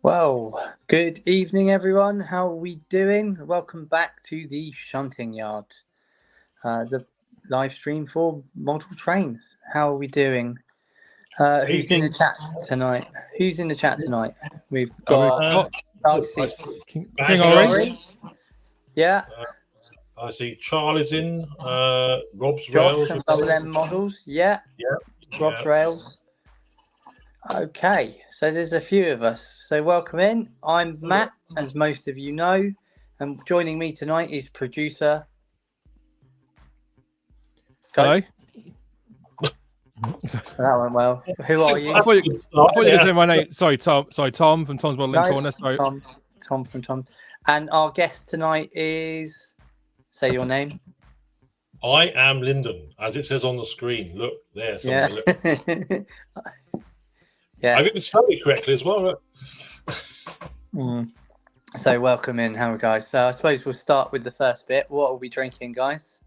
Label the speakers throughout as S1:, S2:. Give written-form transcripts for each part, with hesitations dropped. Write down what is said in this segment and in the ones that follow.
S1: Well, good evening, everyone. How are we doing? Welcome back to the Shunting Yard, the live stream for model trains. How are we doing? Who's in the chat tonight? We've got
S2: King
S1: Ori. Yeah.
S3: I see Charlie's in. Rob's
S1: Josh
S3: Rails.
S1: from Double M Models. Yeah. Rob's Rails. Okay, so there's a few of us. So welcome in. I'm Matt, as most of you know, and joining me tonight is producer.
S2: Hello.
S1: That went well. Who are you?
S2: I thought you were going to say my name. Sorry, Tom. Sorry, Tom from Tom's Modeling Corner. Sorry.
S1: Tom from Tom. And our guest tonight is. Say your name.
S3: I am Lyndon, as it says on the screen. Look there. Look.
S1: Yeah.
S3: I think it's spelled correctly as well. Right?
S1: So welcome in, how are guys? So I suppose we'll start with the first bit. What are we drinking, guys?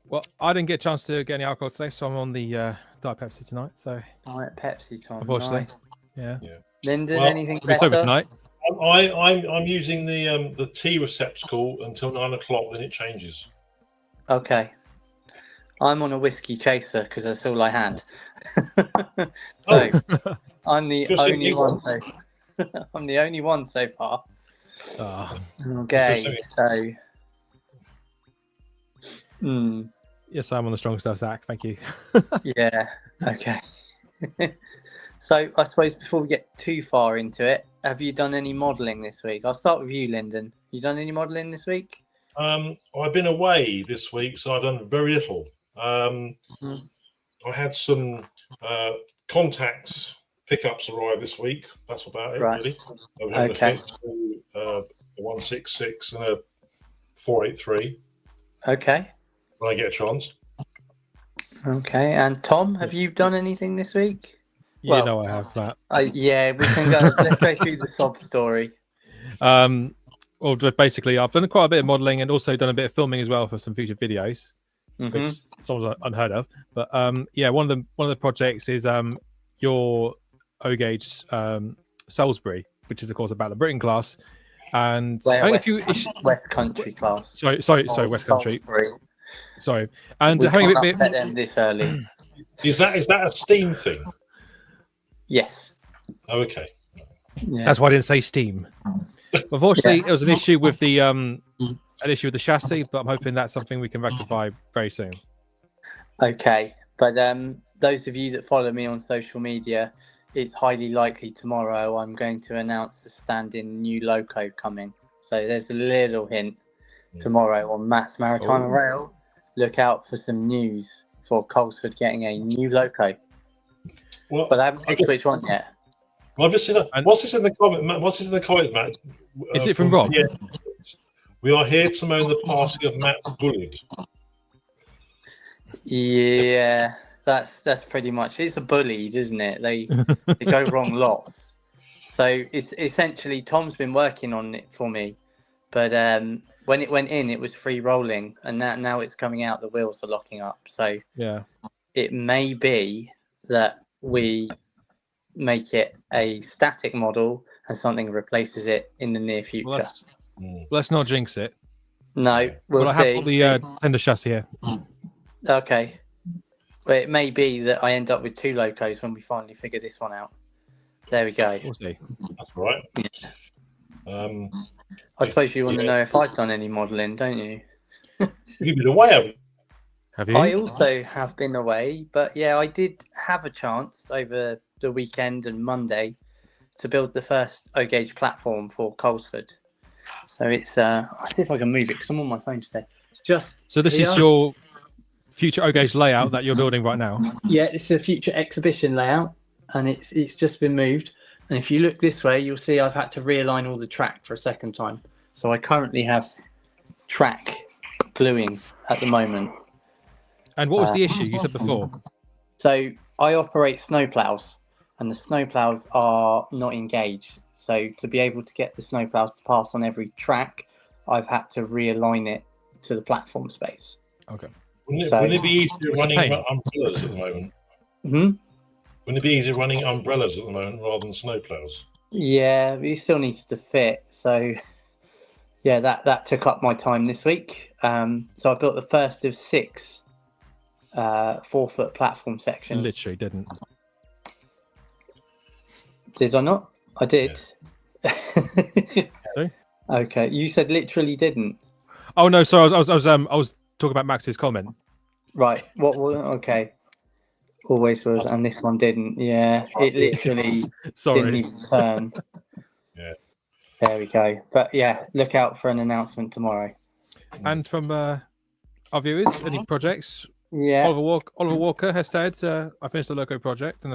S2: Well, I didn't get a chance to get any alcohol today, so I'm on the Diet Pepsi tonight. So
S1: Diet Pepsi, Tom.
S2: Unfortunately,
S1: nice.
S2: yeah.
S1: Lyndon, anything better?
S2: Sober tonight.
S3: I'm using the tea receptacle until 9 o'clock. Then it changes.
S1: Okay. I'm on a whiskey chaser because that's all I had. So I'm the only one. I'm the only one so far. Okay, so.
S2: Yes, I'm on the strong stuff, Zach. Thank you.
S1: Yeah. Okay. So I suppose before we get too far into it, have you done any modelling this week? I'll start with you, Lyndon. You done any modelling this week?
S3: I've been away this week, so I've done very little. I had some contacts pickups arrive this week. That's about it, really.
S1: Okay.
S3: A 166 and a 483.
S1: Okay.
S3: When I get a chance.
S1: Okay. And Tom, have you done anything this week?
S2: I have that.
S1: Yeah, we can go. Let's go through the sob story.
S2: Well, basically, I've done quite a bit of modelling and also done a bit of filming as well for some future videos, which is somewhat unheard of. But one of the projects is your O-Gauge Salisbury, which is of course about the Britain class, and
S1: West Country class.
S2: Sorry, West Country.
S1: Salisbury.
S2: Sorry, and having a bit
S1: them this early.
S3: Is that a Steam thing?
S1: Yes.
S3: Oh, okay.
S1: Yeah.
S2: That's why I didn't say Steam. Unfortunately, there was an issue with the chassis, but I'm hoping that's something we can rectify very soon.
S1: Okay, but those of you that follow me on social media, it's highly likely tomorrow I'm going to announce the stand-in new loco coming. So there's a little hint tomorrow on Matt's Maritime Rail. Look out for some news for Colesford getting a new loco.
S3: Well,
S1: but I haven't picked which one yet.
S3: I've just seen that. What's this in the comment? What's this in the comments, Matt?
S2: Is it from Rob?
S3: Yeah. We are here to moan the passing of Matt's bullied.
S1: Yeah, that's pretty much. It's a bullied, isn't it? They go wrong lots. So it's essentially Tom's been working on it for me, but when it went in, it was free rolling, and now it's coming out. The wheels are locking up. So
S2: yeah, it
S1: may be that we make it a static model and something replaces it in the near future.
S2: Well, let's not jinx it.
S1: No, we'll
S2: I have the tender chassis here.
S1: Okay, but it may be that I end up with two locos when we finally figure this one out. There we go.
S2: We'll see.
S3: That's right.
S1: I suppose you want to know if I've done any modelling, don't you?
S3: You've been away,
S2: have you?
S1: I also have been away, but yeah, I did have a chance over the weekend and Monday to build the first O-Gauge platform for Colesford. So it's I'll see if I can move it because I'm on my phone today. It's just
S2: so this is your future O-Gauge layout that you're building right now.
S1: Yeah, this is a future exhibition layout, and it's just been moved. And if you look this way, you'll see I've had to realign all the track for a second time. So I currently have track gluing at the moment.
S2: And what was the issue you said before?
S1: So I operate snowplows, and the snowplows are not engaged. So to be able to get the snowplows to pass on every track, I've had to realign it to the platform space.
S2: Okay.
S3: Wouldn't it be easier running umbrellas at the moment? Wouldn't it be easier running umbrellas at the moment rather than snowplows?
S1: Yeah, he still needs to fit. So yeah, that took up my time this week. So I built the first of 6 4-foot platform sections.
S2: Literally didn't.
S1: Did I not? I did.
S2: Sorry?
S1: Okay, you said literally didn't.
S2: Oh no, sorry, I was talking about Max's comment.
S1: Right. What? Okay. Always was, and this one didn't. Yeah, it literally
S2: Sorry.
S1: didn't even turn.
S3: Yeah.
S1: There we go. But yeah, look out for an announcement tomorrow.
S2: And from our viewers, any projects?
S1: Yeah.
S2: Oliver Walker has said, I finished the loco project and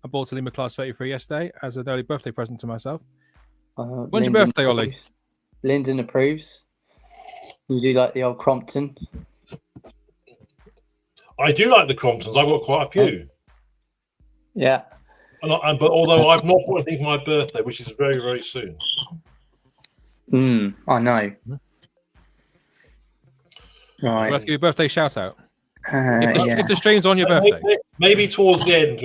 S2: I bought a Lima Class 33 yesterday as an early birthday present to myself. When's your birthday, Ollie?
S1: Lyndon approves. You do like the old Crompton?
S3: I do like the Cromptons. I've got quite a few.
S1: Yeah.
S3: But although I've not bought anything for my birthday, which is very, very soon.
S1: I know. Right.
S2: Let's give you a birthday shout out.
S1: Yeah.
S2: If the stream's on your birthday.
S3: Maybe towards the end,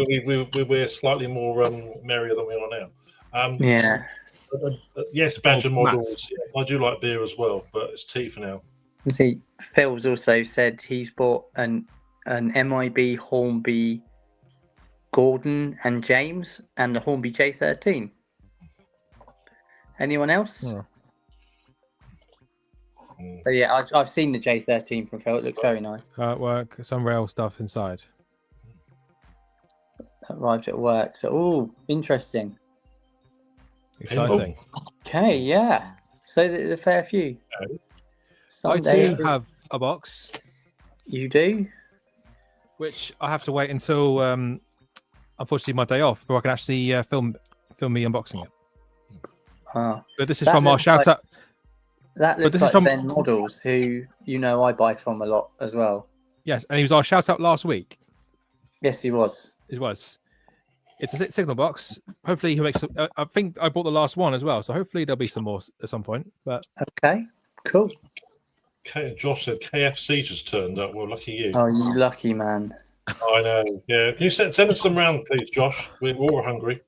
S3: we're slightly more merrier than we are now.
S1: Yeah.
S3: Yes, Badger models. Yeah, I do like beer as well, but it's tea for now.
S1: See, Phil's also said he's bought an MIB Hornby Gordon and James and the Hornby J13. Anyone else?
S2: Oh.
S1: So yeah, I've seen the J13 from Phil. It looks very nice.
S2: Artwork, some rail stuff inside.
S1: That arrived at work. So, interesting.
S2: Exciting.
S1: Okay, yeah. So there's a fair few.
S2: I too have a box.
S1: You do?
S2: Which I have to wait until, unfortunately, my day off, but I can actually film me unboxing it. But this is from our shout out.
S1: That looks like Ben Models, who I buy from a lot as well.
S2: Yes, and he was our shout out last week.
S1: Yes, he was.
S2: It was. It's a signal box. Hopefully, he makes. I think I bought the last one as well, so hopefully there'll be some more at some point. But
S1: okay, cool.
S3: Josh said KFC just turned up. Well, lucky you.
S1: Oh, you lucky man.
S3: I know. Yeah, can you send us some round, please, Josh? We're all hungry.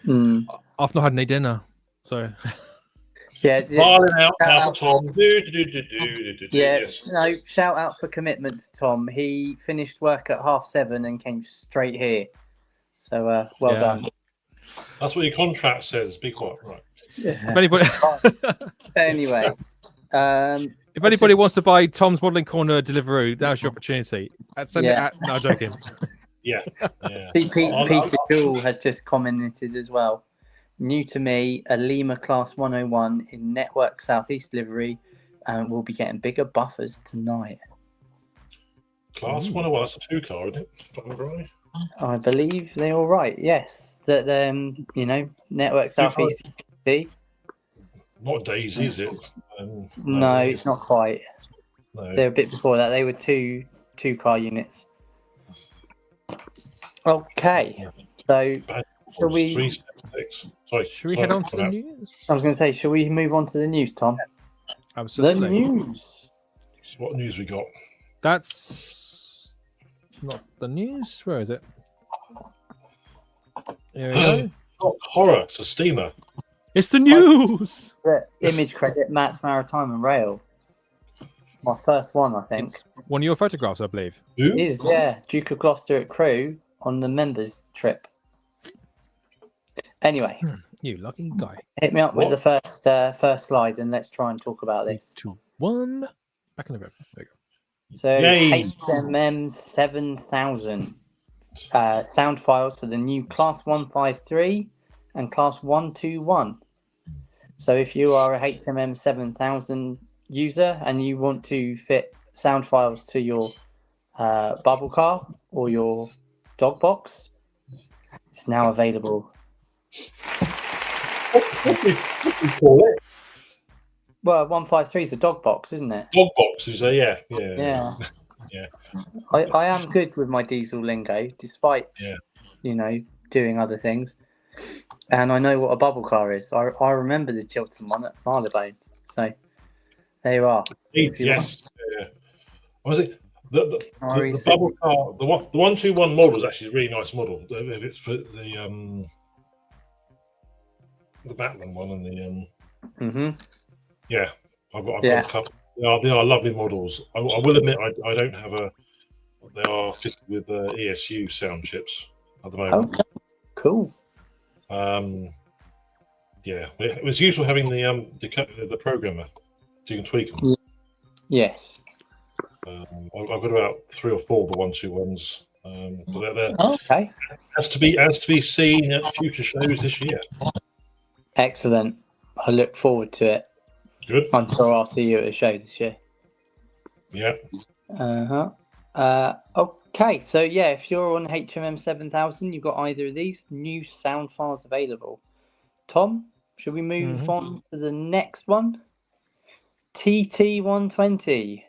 S2: I've not had any dinner, so.
S1: Yeah,
S3: out Tom.
S1: Yes. No, shout out for commitment to Tom. He finished work at 7:30 and came straight here. So well done.
S3: That's what your contract says. Be quiet, right?
S2: If anybody,
S1: anyway,
S2: if anybody wants to buy Tom's Modelling Corner Deliveroo, now's your opportunity. Send it at. No, joking.
S3: Yeah.
S1: Peter Jewell has just commented as well. New to me, a Lima Class 101 in Network Southeast livery, and we'll be getting bigger buffers tonight.
S3: Class 101, that's a 2-car, isn't it? If I'm right.
S1: I believe they're all right. Yes, that Network Southeast.
S3: Not Daisy, is it?
S1: No, it's not quite.
S3: No.
S1: They're a bit before that. They were two-car units. Okay, so. Should we
S2: head on to the news?
S1: I was going to say, shall we move on to the news, Tom?
S2: Absolutely.
S1: The news.
S3: So what news we got?
S2: That's not the news. Where is it? Here we go.
S3: Not horror. It's a steamer.
S2: It's the news.
S1: Image credit, Matt's Maritime and Rail. It's my first one, I think.
S2: It's one of your photographs, I believe.
S3: Who?
S1: It is, yeah. Duke of Gloucester at Crewe on the members trip. Anyway,
S2: you lucky guy.
S1: Hit me up with the first slide, and let's try and talk about this.
S2: 2, 1. Back in the room. There you
S1: go. So HMM 7000 sound files for the new Class 153 and Class 121. So if you are a HMM 7000 user and you want to fit sound files to your bubble car or your dog box, it's now available.
S3: What do you call it?
S1: Well, 153 is a dog box, isn't it?
S3: Dog boxes, yeah.
S1: Yeah. I am good with my diesel lingo, despite doing other things. And I know what a bubble car is. I remember the Chiltern one at Marylebone. So there you are.
S3: Yes. Was it the bubble car? The 121 model is actually a really nice model. If it's for the the Batman one and the
S1: Mm-hmm.
S3: yeah. I've got a couple. They are lovely models. I will admit I don't have a. They are fitted with ESU sound chips at the moment.
S1: Okay. Cool.
S3: Yeah, it was useful having the programmer so you can tweak them.
S1: Yes.
S3: I've got about 3 or 4 of the 121s. But they're
S1: Okay.
S3: as to be seen at future shows this year.
S1: Excellent. I look forward to it.
S3: Good.
S1: I'm sure I'll see you at a show this year.
S3: Yeah.
S1: Okay, so yeah, if you're on HMM 7000, you've got either of these new sound files available. Tom, should we move on to the next one? TT120.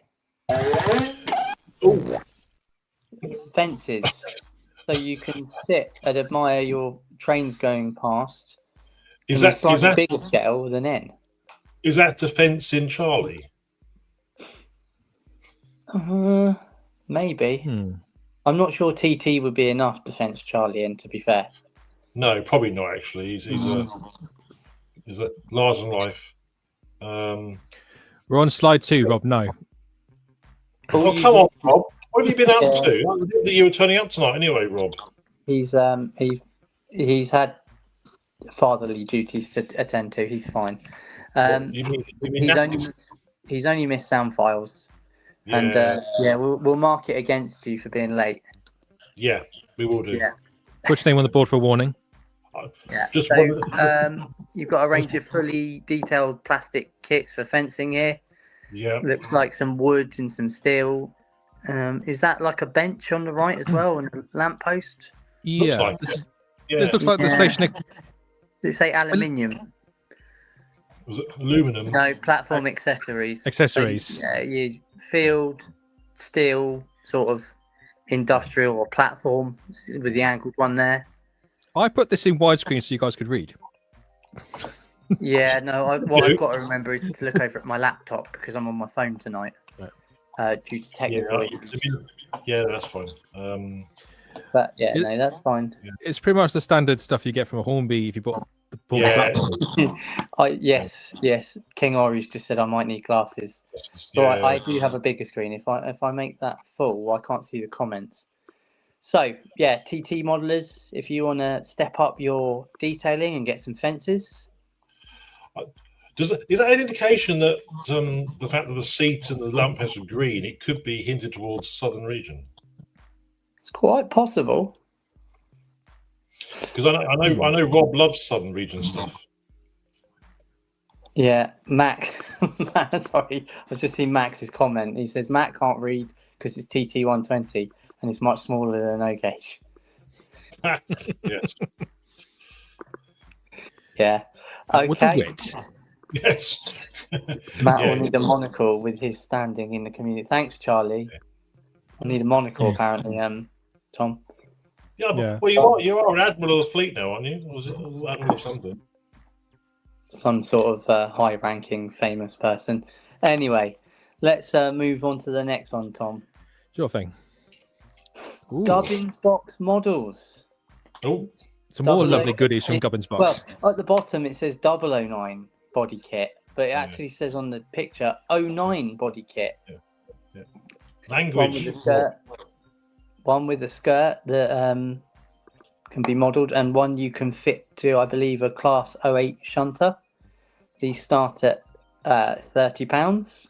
S3: Ooh.
S1: Fences. So you can sit and admire your trains going past.
S3: Is that
S1: bigger scale than N?
S3: Is that Defence in Charlie?
S1: Maybe. I'm not sure TT would be enough Defence Charlie N, to be fair.
S3: No, probably not. Actually, he's a large than life.
S2: We're on slide 2, Rob. No.
S3: Oh, come on, Rob. What have you been up to? I didn't think you were turning up tonight, anyway, Rob.
S1: He's had fatherly duties to attend to. He's fine.
S3: You mean
S1: he's only missed sound files, and we'll mark it against you for being late.
S3: Yeah, we will do.
S1: Yeah.
S2: Put your name on the board for a warning.
S1: Yeah. You've got a range of fully detailed plastic kits for fencing here.
S3: Yeah.
S1: Looks like some wood and some steel. Is that like a bench on the right as well, and a lamppost?
S2: Yeah. This looks like the station.
S1: Does it say aluminium?
S3: Was it aluminum?
S1: No, platform accessories.
S2: Accessories.
S1: So, you field, steel, sort of industrial or platform with the angled one there.
S2: I put this in widescreen so you guys could read.
S1: Yeah, no. What I've got to remember is to look over at my laptop because I'm on my phone tonight. Due to technical issues.
S3: Yeah, that's fine.
S1: But no, that's fine.
S2: It's pretty much the standard stuff you get from a Hornby if you bought the platform.
S1: Yes. King Ori's just said I might need glasses. So I do have a bigger screen. If I make that full, I can't see the comments. So TT modelers, if you want to step up your detailing and get some fences.
S3: Is that an indication that the fact that the seat and the lamppost are green, it could be hinted towards southern region?
S1: It's quite possible.
S3: Because I know Rob loves southern region stuff.
S1: Yeah, Max. Sorry, I've just seen Max's comment. He says Matt can't read because it's TT120 and it's much smaller than O gauge.
S3: Yes.
S1: Yeah. Okay.
S3: Yes.
S1: Matt will need a monocle with his standing in the community. Thanks, Charlie. I need a monocle apparently, Tom.
S3: Yeah, but well, you are an admiral of the fleet now, aren't you? Or was it admiral of something?
S1: Some sort of high-ranking, famous person. Anyway, let's move on to the next one, Tom.
S2: Sure thing.
S1: Gubbins box models.
S3: Oh,
S2: some more lovely goodies from Gubbins box.
S1: Well, at the bottom it says 009 body kit, but it actually says on the picture 09 body kit.
S3: Yeah. Language.
S1: One with a skirt that can be modelled, and one you can fit to, I believe, a Class 08 shunter. These start at £30.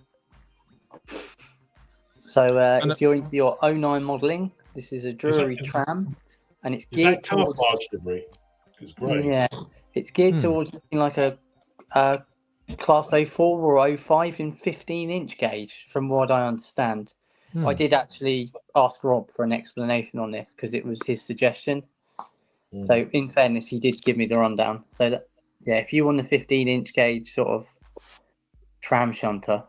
S1: So if you're into your 09 modelling, this is a Drury tram, and it's geared towards
S3: livery. It's great.
S1: Yeah, it's geared towards looking like a Class 04 or 05 in 15-inch gauge, from what I understand. I did actually ask Rob for an explanation on this because it was his suggestion. So, in fairness, he did give me the rundown. So, that, if you want a 15-inch gauge sort of tram shunter,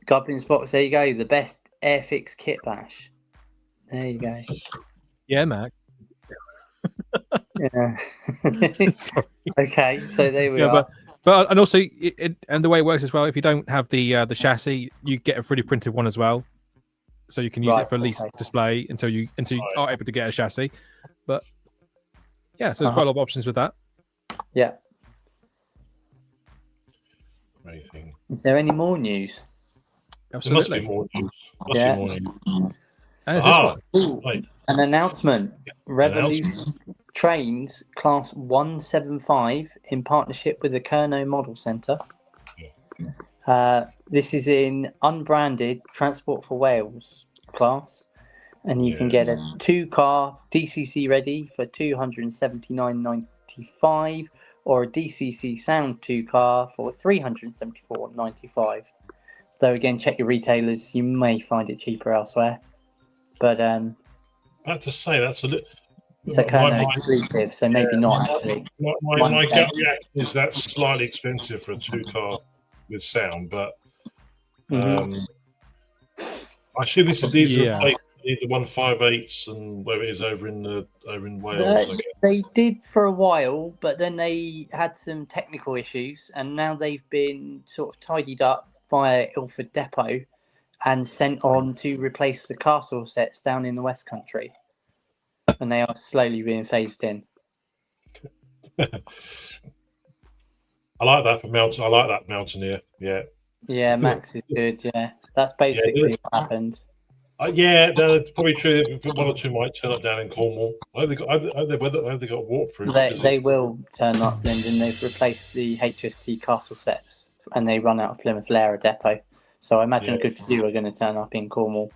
S1: Gubbins box. There you go. The best Airfix kit bash. There you go.
S2: Yeah, Mac.
S1: Yeah. Okay, so there we are.
S2: But and also, and the way it works as well, if you don't have the chassis, you get a 3D printed one as well, so you can use it for lease display until you are able to get a chassis. But yeah, so there's quite a lot of options with that.
S1: Yeah.
S3: Amazing.
S1: Is there any more news?
S2: Absolutely.
S3: There must be more news.
S1: Yeah.
S3: Be more news.
S2: And there's this one.
S3: Right.
S1: An announcement. Revolution Trains Class 175 in partnership with the Kerno Model Centre. This is in unbranded Transport for Wales class. And you can get a 2-car DCC ready for $279.95 or a DCC sound 2-car for $374.95. So again, check your retailers. You may find it cheaper elsewhere. But
S3: about to say that's a little.
S1: It's a Kerno exclusive, so maybe not actually.
S3: My gut reaction is that's slightly expensive for a 2-car with sound, but I assume these replace the 158s and where it is over in Wales.
S1: They did for a while, but then they had some technical issues, and now they've been sort of tidied up via Ilford Depot and sent on to replace the castle sets down in the West Country. And they are slowly being phased in.
S3: I like that for Mountain. I like that Mountaineer. Yeah.
S1: Yeah, Max is good. Yeah, that's basically what happened.
S3: That's probably true. One or two might turn up down in Cornwall. Have they got waterproof?
S1: They will turn up, Lyndon. They've replaced the HST castle sets, and they run out of Plymouth Lara Depot. So I imagine a good few are going to turn up in Cornwall.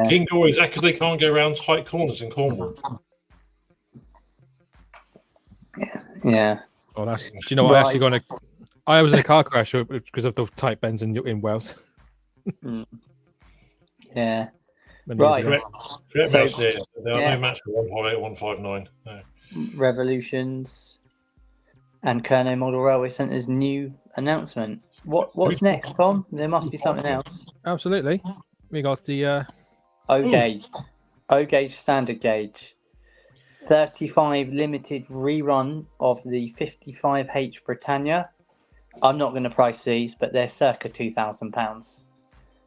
S3: King Gore, is that because they can't go around tight corners in Cornwall?
S1: Yeah.
S2: Oh, do you know what? I was in a car crash because of the tight bends in Wales.
S1: Yeah.
S3: Right. Correct there. There are no match for 158, 159. No.
S1: Revolutions and Kerno Model Railway Centre's new announcement. What's next, Tom? There must be something else.
S2: Absolutely. We got the
S1: O gauge standard gauge. 35 limited rerun of the 55H Britannia. I'm not going to price these, but they're circa £2,000.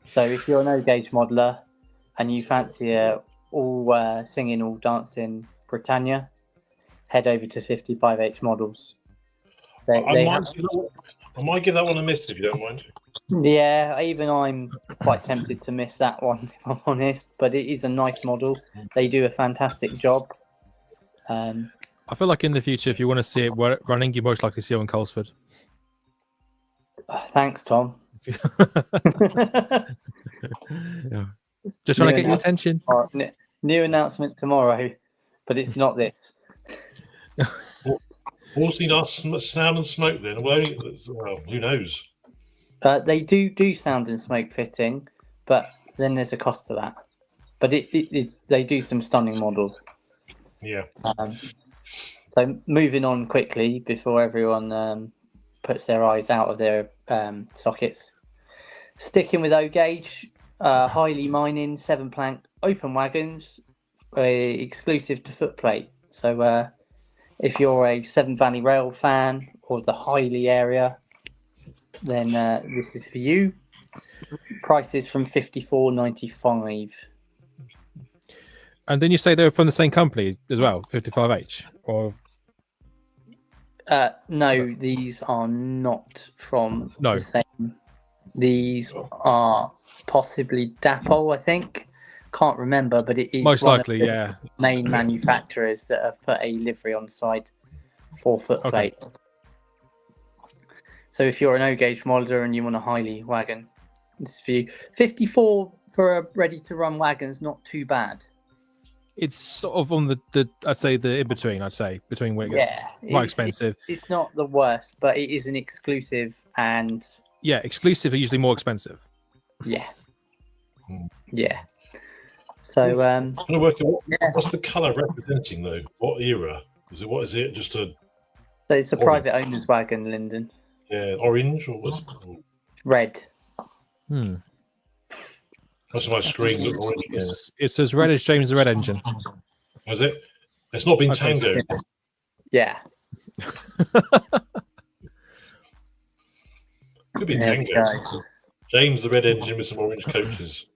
S1: So if you're an O gauge modeler and you fancy a all singing, all dancing Britannia, head over to 55H models.
S3: I might give that one a miss if you don't mind.
S1: Yeah, even I'm quite tempted to miss that one, if I'm honest. But it is a nice model. They do a fantastic job.
S2: I feel like in the future, if you want to see it running, you most likely see it on Colesford.
S1: Thanks, Tom.
S2: Just trying to get your attention.
S1: New announcement tomorrow, but it's not this.
S3: Also, not sound and smoke then. Well, who knows?
S1: They do sound and smoke fitting, but then there's a cost to that. But they do some stunning models.
S3: Yeah.
S1: So moving on quickly before everyone puts their eyes out of their sockets. Sticking with O gauge, highly mining 7-plank open wagons, exclusive to footplate. So if you're a Severn Valley Rail fan or the Highley area, then this is for you. Prices from $54.95.
S2: And then you say they're from the same company as well, 55H, or
S1: no, these are not from
S2: the
S1: same. These are possibly Dapol, I think. Can't remember, but it is
S2: most likely, yeah.
S1: Main manufacturers that have put a livery on the side for footplate. Okay. So if you're an O gauge modeler and you want a Highley wagon, this is for you. 54 for a ready to run wagon's not too bad.
S2: It's sort of on the I'd say the in between. I'd say between where it gets quite expensive.
S1: It's not the worst, but it is an exclusive, and
S2: exclusive are usually more expensive.
S1: Yeah. So
S3: I'm gonna work out what's the colour representing though? What era is it? What is it? Just a.
S1: So it's a private owner's wagon, Lyndon.
S3: Yeah, orange or what's
S1: red?
S3: That's my screen. Look orange.
S2: It's as red as James the Red Engine.
S3: Is it? It's not been tangoed.
S1: Yeah.
S3: Could be tangoed. James the Red Engine with some orange coaches,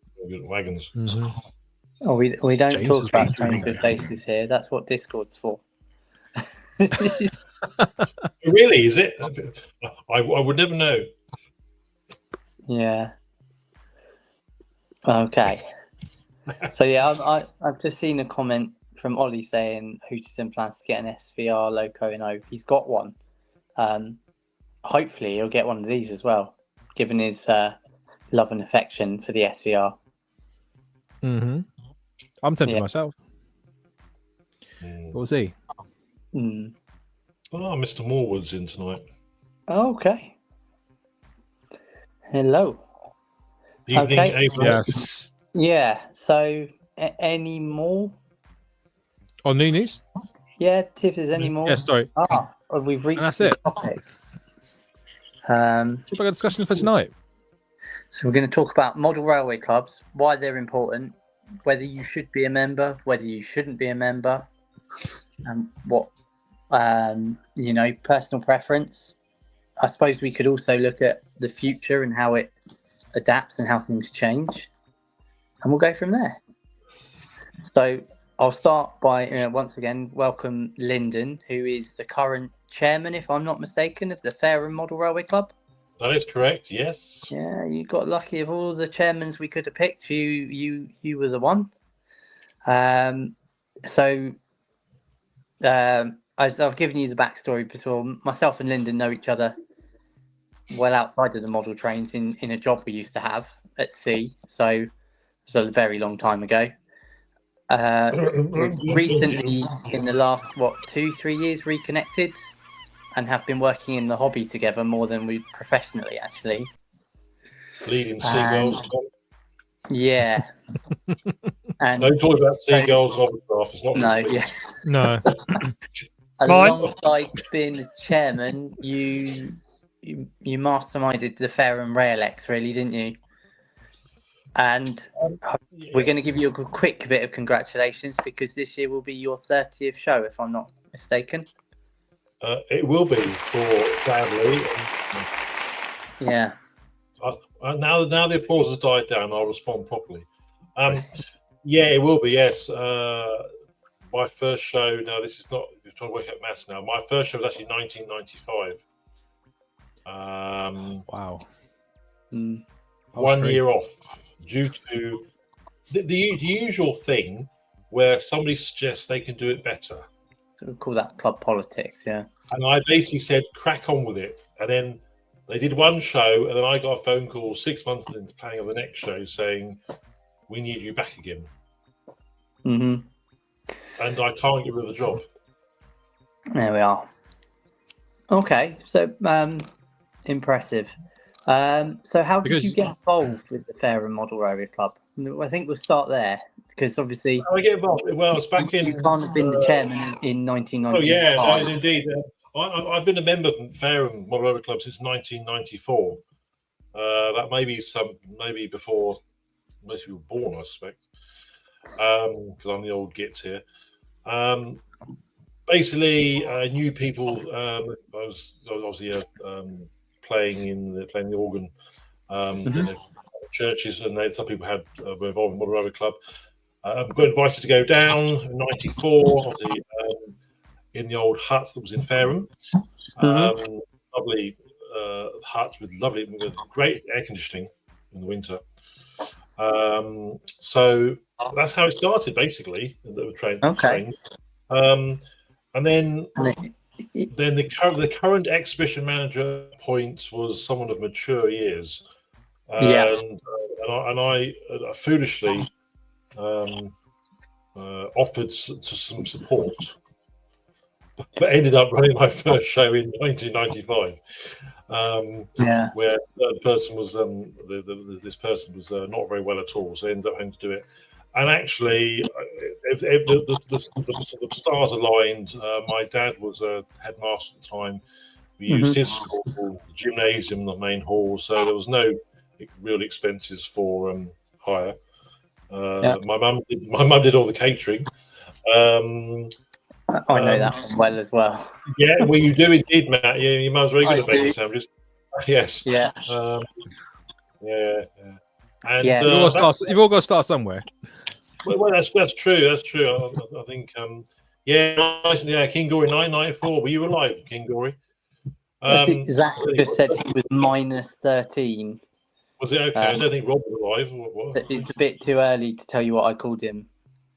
S3: wagons.
S2: Mm-hmm.
S1: Oh, we don't
S2: James
S1: talk
S2: has
S1: about
S2: been
S1: trains
S2: through
S1: with faces here. That's what Discord's for.
S3: Really, is it? I would never know.
S1: Yeah. Okay. So yeah, I've just seen a comment from Ollie saying Hooterson plans to get an SVR Loco and O. He's got one. Hopefully he'll get one of these as well, given his love and affection for the SVR.
S2: Mm-hmm. I'm tempted
S1: Yeah.
S2: myself. We'll see.
S1: Mm.
S3: Oh, Mr. Morwood's in tonight.
S1: Okay. Hello.
S3: Evening,
S1: Okay.
S3: April.
S2: Yes.
S1: Yeah. So, any more?
S2: On new news?
S1: Yeah, if there's any more.
S2: Yes, sorry.
S1: We've reached
S2: And that's
S1: the
S2: it.
S1: topic.
S2: We've got a discussion for tonight.
S1: So we're going to talk about model railway clubs, why they're important, whether you should be a member, whether you shouldn't be a member, and what, personal preference. I suppose we could also look at the future and how it adapts and how things change, and we'll go from there. So I'll start by once again welcome Lyndon, who is the current chairman, if I'm not mistaken, of the Fareford Model Railway Club.
S3: That is correct. Yes.
S1: Yeah, you got lucky. Of all the chairmans we could have picked, you were the one. I've given you the backstory before. Myself and Lyndon know each other well outside of the model trains in a job we used to have at sea. So it was a very long time ago. We've recently, in the last 2-3 years, reconnected and have been working in the hobby together more than we professionally actually.
S3: Leading seagulls.
S1: Yeah. And
S3: don't talk about seagulls and overdraft. It's not.
S1: No, yeah.
S2: No.
S1: Alongside being the chairman, you masterminded the Fair and Rail X, really, didn't you? And we're going to give you a quick bit of congratulations because this year will be your 30th show, if I'm not mistaken.
S3: It will be for family.
S1: Yeah.
S3: Now the applause has died down. I'll respond properly. Yeah, it will be. Yes. My first show. No, this is not. You're trying to work out maths now. My first show was actually 1995.
S2: Wow.
S3: 1 year off due to the usual thing where somebody suggests they can do it better.
S1: So we call that club politics, yeah.
S3: And I basically said, crack on with it. And then they did one show, and then I got a phone call 6 months into planning of the next show saying, we need you back again.
S1: Mm-hmm.
S3: And I can't get rid of the job.
S1: There we are. Okay, so impressive. So how did you get involved with the Fair and Model Railway Club? I think we'll start there because obviously
S3: I get involved. Well, it's back in.
S1: You can't have been the chairman in 1995.
S3: Oh yeah, no, indeed. I've been a member of the Fair and Model Railway Club since 1994. That may be maybe before most of you were born, I suspect, because I'm the old git here. Basically, new people. I was obviously playing the organ in the churches, and some people were involved in the Model Railway Club. Got invited to go down in '94, obviously, in the old hut that was in Fareham. Lovely hut with great air conditioning in the winter. So that's how it started, basically. The train.
S1: Okay.
S3: And then the current exhibition manager point was someone of mature years. And I foolishly offered some support, but ended up running my first show in 1995. Where the person was this person was not very well at all, so I ended up having to do it. And actually, if the stars aligned, my dad was a headmaster at the time. We used his school, the gymnasium, the main hall, so there was no real expenses for hire. My mum did all the catering.
S1: I know that one well as well.
S3: Yeah, well, you do indeed, Matt. Yeah, your mum's very good at making sandwiches. Yes.
S1: Yeah.
S3: Yeah. And
S2: you've all got to start somewhere.
S3: Well, that's true. That's true. I think. King Gory 994. Were you alive, King Gory?
S1: I think Zach just said he was -13.
S3: Was it okay? I don't think Rob was alive. What?
S1: It's a bit too early to tell you what I called him,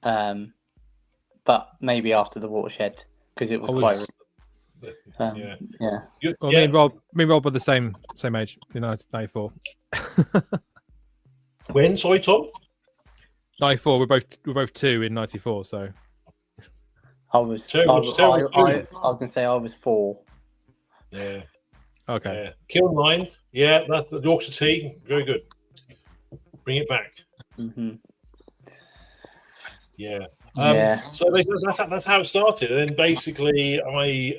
S1: but maybe after the watershed because it was quite.
S2: Well, me and Rob were the same age, 94.
S3: When? Sorry, Tom.
S2: 94. We're both 2 in 94. So
S1: I was gonna say I was 4.
S3: Yeah.
S2: Okay.
S3: Yeah. Kill 9. Yeah, that's the Yorkshire tea. Very good. Bring it back.
S1: Mm-hmm.
S3: Yeah. So that's how it started, and then basically I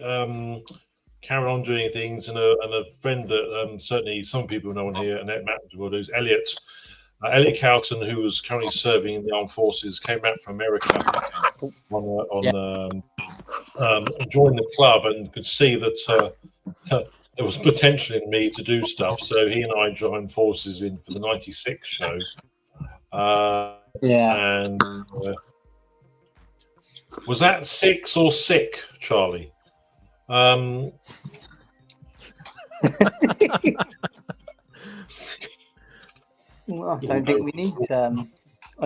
S3: carried on doing things, and a friend that certainly some people know on here, and Matt will do, is Elliot Cowton, who was currently serving in the armed forces, came back from America joined the club and could see that there was potential in me to do stuff. So he and I joined forces for the '96 show. And was that 6 or sick, Charlie?
S1: Well, I don't think we need. I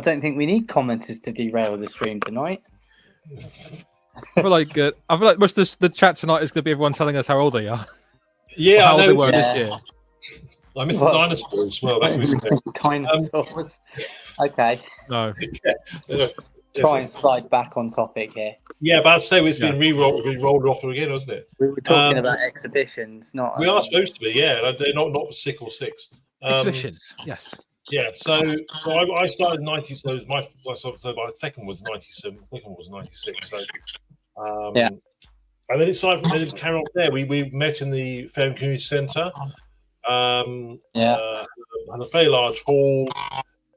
S1: don't think we need commenters to derail the stream tonight.
S2: I feel like most of the chat tonight is going to be everyone telling us how old they are.
S3: Yeah,
S2: how old they were this year.
S3: I missed the dinosaurs as well.
S1: Dinosaurs. Okay.
S2: No.
S1: Try and slide back on topic here.
S3: Yeah, but I'd say it's been re-rolled off again, hasn't it?
S1: We were talking about exhibitions, not.
S3: We are supposed to be, yeah. Not 6 or 6.
S2: Exhibitions, yes.
S3: Yeah, so I started in '90. So my second was '97. Second was '96. So and then it started. Then carry on there. We met in the Fairham Community Centre. And a very large hall.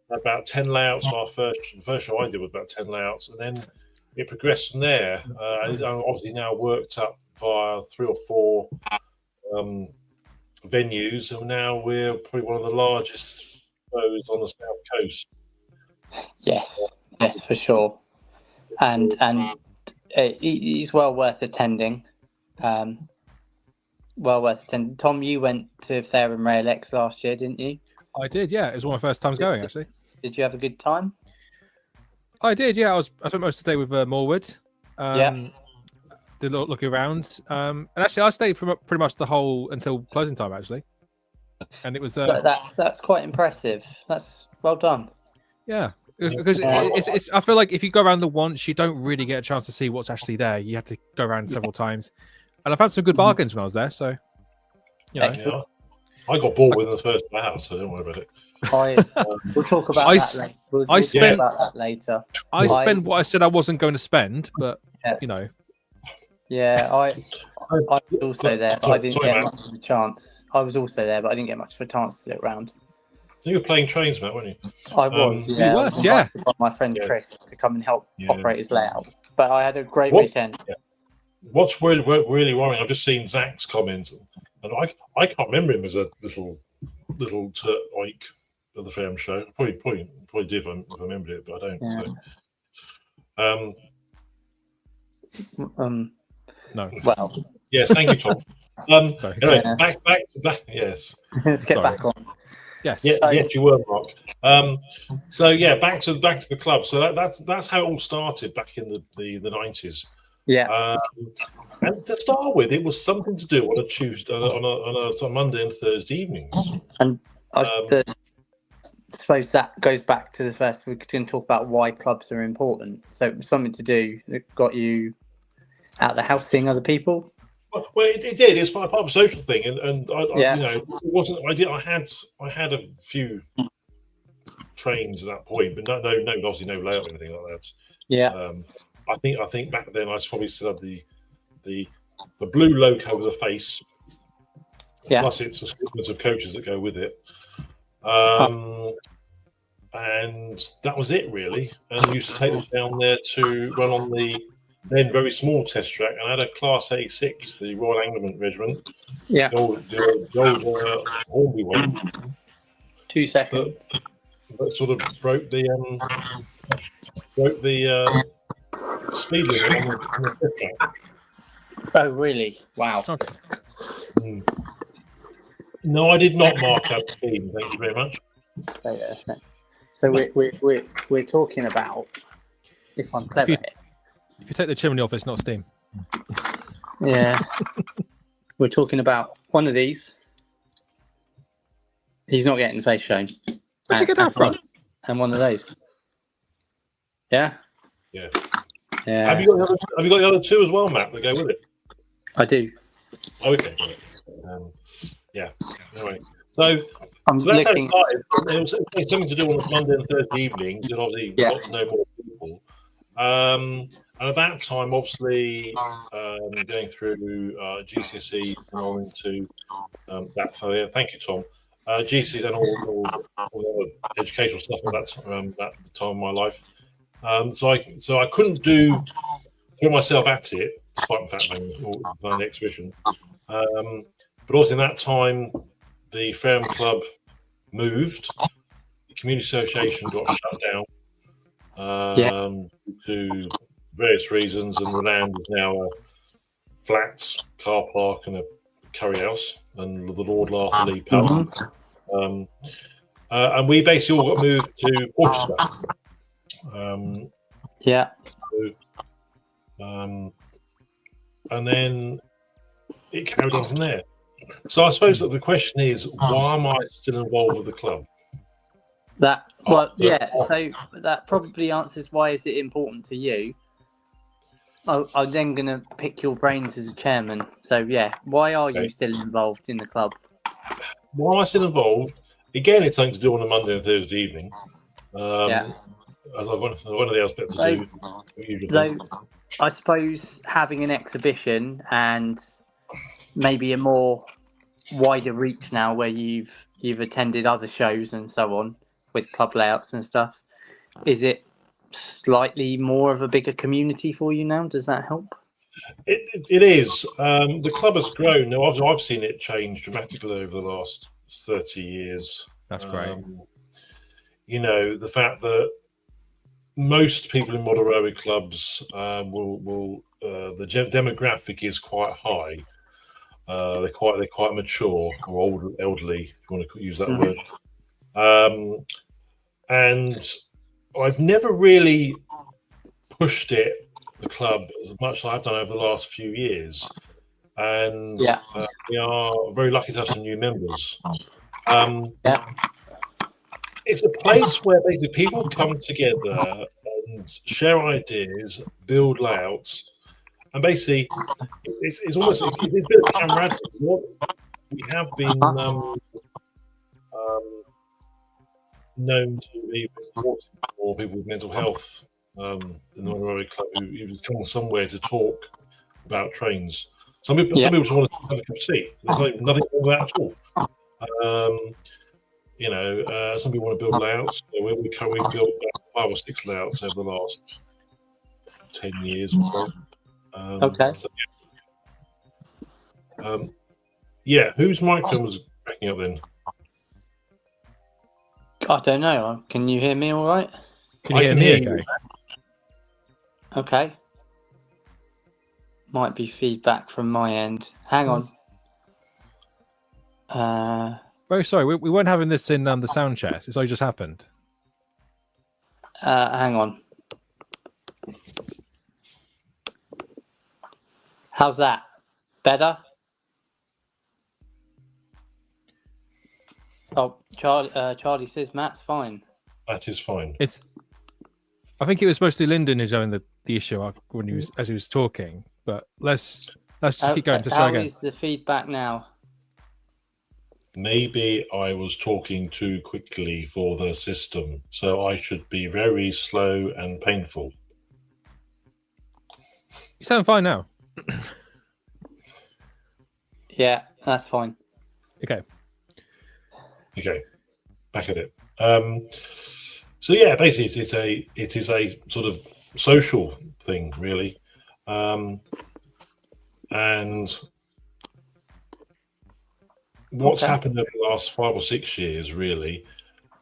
S3: About 10 layouts. The first show I did was about 10 layouts, and then it progressed from there. And obviously now worked up via 3 or 4 venues, and now we're probably one of the largest shows on the south coast. Yes,
S1: for sure, and it's well worth attending. Well worth attending. Tom, you went to Fareham Rail X last year, didn't you?
S2: I did, yeah. It was one of my first times going, actually.
S1: Did you have a good time?
S2: I did, yeah. I spent most of the day with Morwood. Did a lot looking around. And actually, I stayed for pretty much the whole until closing time, actually. And it was
S1: that's quite impressive. That's well done.
S2: Yeah, because it's I feel like if you go around the once, you don't really get a chance to see what's actually there. You have to go around several times, and I found some good bargains when I was there. So,
S3: I got bored within the first hour, so don't worry about it.
S1: We'll talk about that later. We'll talk about that later.
S2: I spent what I said I wasn't going to spend, but
S1: Yeah, I was also there, but I didn't get much of a chance. I was also there, but I didn't get much of a chance to look around.
S3: So you were playing trains, Matt, weren't you?
S1: I was,
S2: yeah. I was
S1: by my friend Chris to come and help operate his layout. But I had a great weekend.
S3: Yeah. What's really worrying, I've just seen Zach's comments, and I can't remember him as a little oik at the Fareham show. Probably did if I remembered it, but I don't.
S2: No.
S1: Well.
S3: Yes, thank you, Tom. Anyway, back to that. Yes.
S1: Let's get back on.
S2: Yes.
S3: Yeah, yes, you were, Mark. So yeah, back to the club. So that's how it all started back in the 90s.
S1: Yeah.
S3: And to start with, it was something to do on a Tuesday, on a Monday and Thursday evenings.
S1: And I suppose that goes back to the first. We can talk about why clubs are important. So it was something to do that got you out of the house seeing other people.
S3: Well, it did. It's part of a social thing, and I it wasn't. I had a few trains at that point, but no, obviously no layout or anything like that.
S1: Yeah.
S3: I think back then I probably still had the blue loco with a face.
S1: Yeah.
S3: Plus, it's a sequence of coaches that go with it. And that was it really. And I used to take them down there to run on the then very small test track, and I had a Class A6, the Royal Anglian Regiment.
S1: Yeah.
S3: The old Hornby one.
S1: 2 seconds.
S3: That sort of broke the broke the speed limit on the fifth track.
S1: Oh, really? Wow.
S2: Okay.
S3: No, I did not mark out the speed. Thank you very much.
S1: So we're talking about, if I'm clever,
S2: if you take the chimney off, it's not steam.
S1: Yeah. We're talking about one of these. He's not getting face shown.
S2: Where'd you get that from?
S1: And one of those. Yeah?
S3: Yeah.
S1: Yeah.
S3: Have you got the other two as well, Matt, that go with it?
S1: I do.
S3: Oh, okay. Yeah. Anyway, so that's
S1: looking...
S3: how it started. It was something to do on Monday and Thursday evening, because obviously we got to know more people. And at that time, obviously, going through GCSE and on into that. So yeah, thank you, Tom. GCSE and all the educational stuff at that time of my life. So I couldn't throw myself at it, despite the fact that the exhibition. But also in that time, the Fareham Club moved. The community association got shut down to various reasons, and the land is now a flats, car park, and a curry house, and the Lord Arthur Lee pub. And we basically all got moved to Portchester. And then it carried on from there. So I suppose that the question is, why am I still involved with the club?
S1: So that probably answers why is it important to you. I'm then going to pick your brains as a chairman. So yeah, why are you still involved in the club?
S3: Why am I still involved? Again, it's something to do on a Monday and Thursday evening. One of the aspects to do.
S1: So I suppose having an exhibition and maybe a more wider reach now, where you've attended other shows and so on with club layouts and stuff, is it slightly more of a bigger community for you now? Does that help?
S3: It is. The club has grown. Now I've seen it change dramatically over the last 30 years.
S2: That's great.
S3: The fact that most people in model rowing clubs will the demographic is quite high. They're quite mature or old, elderly, if you want to use that word. And I've never really pushed the club as much as I've done over the last few years. And we are very lucky to have some new members. It's a place where basically people come together and share ideas, build layouts, and basically it's almost a bit of camaraderie. We have been known to be supporting for people with mental health in the Rowing Club who come somewhere to talk about trains. Some people just want to have a cup of tea. There's nothing wrong with that at all. Some people want to build layouts. We've built about 5 or 6 layouts over the last 10 years or so. Whose microphone was cracking up then?
S1: I don't know. Can you hear me all right?
S2: Can you hear me okay?
S1: Okay. Might be feedback from my end. Hang on.
S2: Very sorry, we weren't having this in the sound chest. It's only just happened.
S1: Hang on. How's that? Better? Oh, Charlie says Matt's fine.
S3: That is fine.
S2: I think it was mostly Lyndon who's having the issue when as he was talking. But let's just keep going. Just try again.
S1: How is the feedback now?
S3: Maybe I was talking too quickly for the system, so I should be very slow and painful.
S2: You sound fine now.
S1: Yeah, that's fine.
S2: Okay,
S3: back at it. So yeah, basically it is a sort of social thing, really, and what's happened over the last 5 or 6 years, really,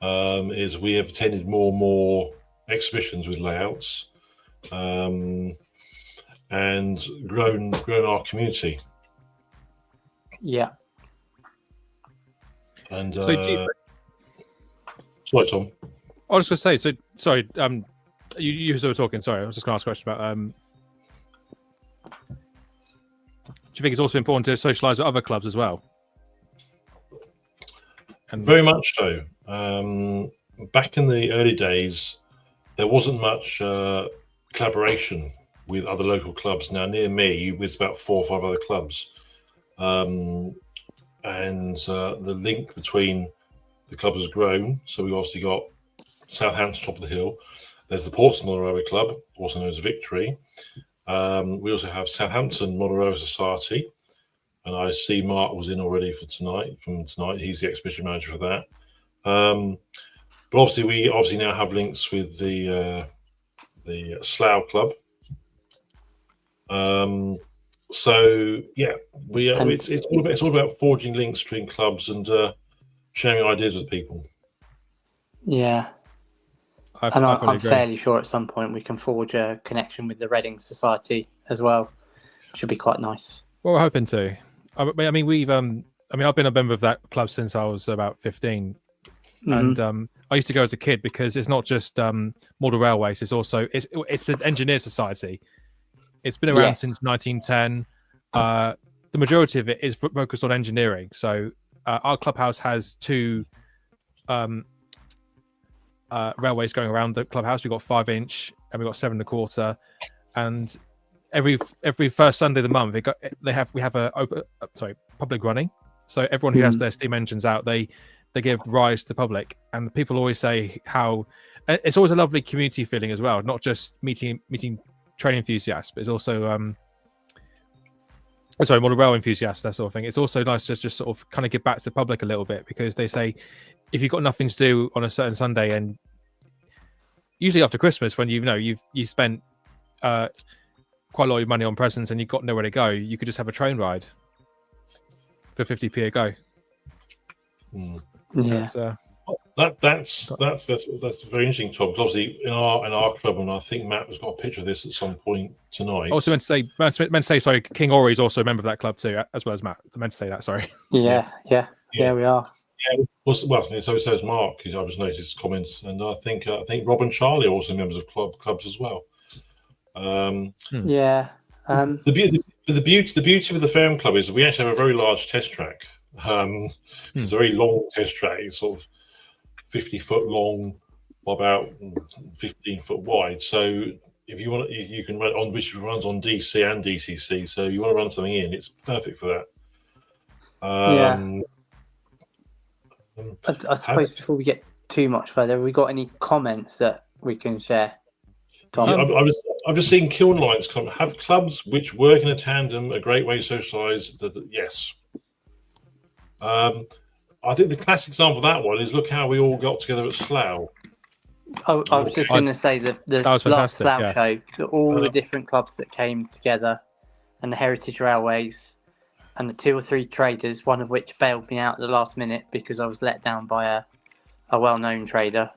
S3: is we have attended more and more exhibitions with layouts, and grown our community.
S1: Yeah.
S3: And
S2: So,
S3: sorry, Tom.
S2: I was just going to say. So, sorry. You were talking. Sorry, I was just going to ask a question about. Do you think it's also important to socialise with other clubs as well? And
S3: very much so. Back in the early days, there wasn't much collaboration with other local clubs. Now, near me, there's about 4 or 5 other clubs. And the link between the clubs has grown. So we've obviously got Southampton, top of the hill. There's the Portsmouth Model Railway Club, also known as Victory. We also have Southampton Model Railway Society. And I see Mark was in already from tonight. He's the exhibition manager for that. But obviously, we now have links with the Slough Club. So yeah, it's all about forging links between clubs and sharing ideas with people.
S1: Yeah. I'm fairly sure at some point we can forge a connection with the Reading Society as well. Should be quite nice.
S2: Well, we're hoping to. I mean, I've been a member of that club since I was about 15, and I used to go as a kid because it's not just model railways. It's also it's an engineer society. It's been around since 1910. The majority of it is focused on engineering. So our clubhouse has 2 railways going around the clubhouse. We've got 5-inch and we've got 7 1/4, and every first Sunday of the month we have a public running. So everyone who has their steam engines out, they give rise to public, and people always say how it's always a lovely community feeling as well, not just meeting train enthusiasts, but it's also model rail enthusiasts, that sort of thing. It's also nice to just sort of kind of give back to the public a little bit, because they say if you've got nothing to do on a certain Sunday, and usually after Christmas when you've spent quite a lot of money on presents and you've got nowhere to go, you could just have a train ride for 50p a go.
S1: Yeah,
S3: that's very interesting, Tom. Because obviously in our club, and I think Matt has got a picture of this at some point tonight.
S2: Also meant to say, sorry, King Ori is also a member of that club too, as well as Matt. I meant to say that. Sorry.
S1: Yeah, we are.
S3: Yeah, well, so says Mark. I've just noticed his comments, and I think Rob and Charlie are also members of clubs as well.
S1: Yeah.
S3: The beauty with the Fareham Club is that we actually have a very large test track. It's a very long test track. It's sort of 50-foot long, about 15-foot wide. So if you want, you can run on, which runs on DC and DCC. So you want to run something in, it's perfect for that.
S1: I suppose before we get too much further, have we got any comments that we can share? Tom?
S3: I've just seen Kiln Lines comment. Have clubs which work in a tandem a great way to socialise? Yes. I think the classic example of that one is look how we all got together at Slough.
S1: I was just going to say that the last Slough show, all the different clubs that came together, and the Heritage Railways, and the 2 or 3 traders, one of which bailed me out at the last minute because I was let down by a well-known trader.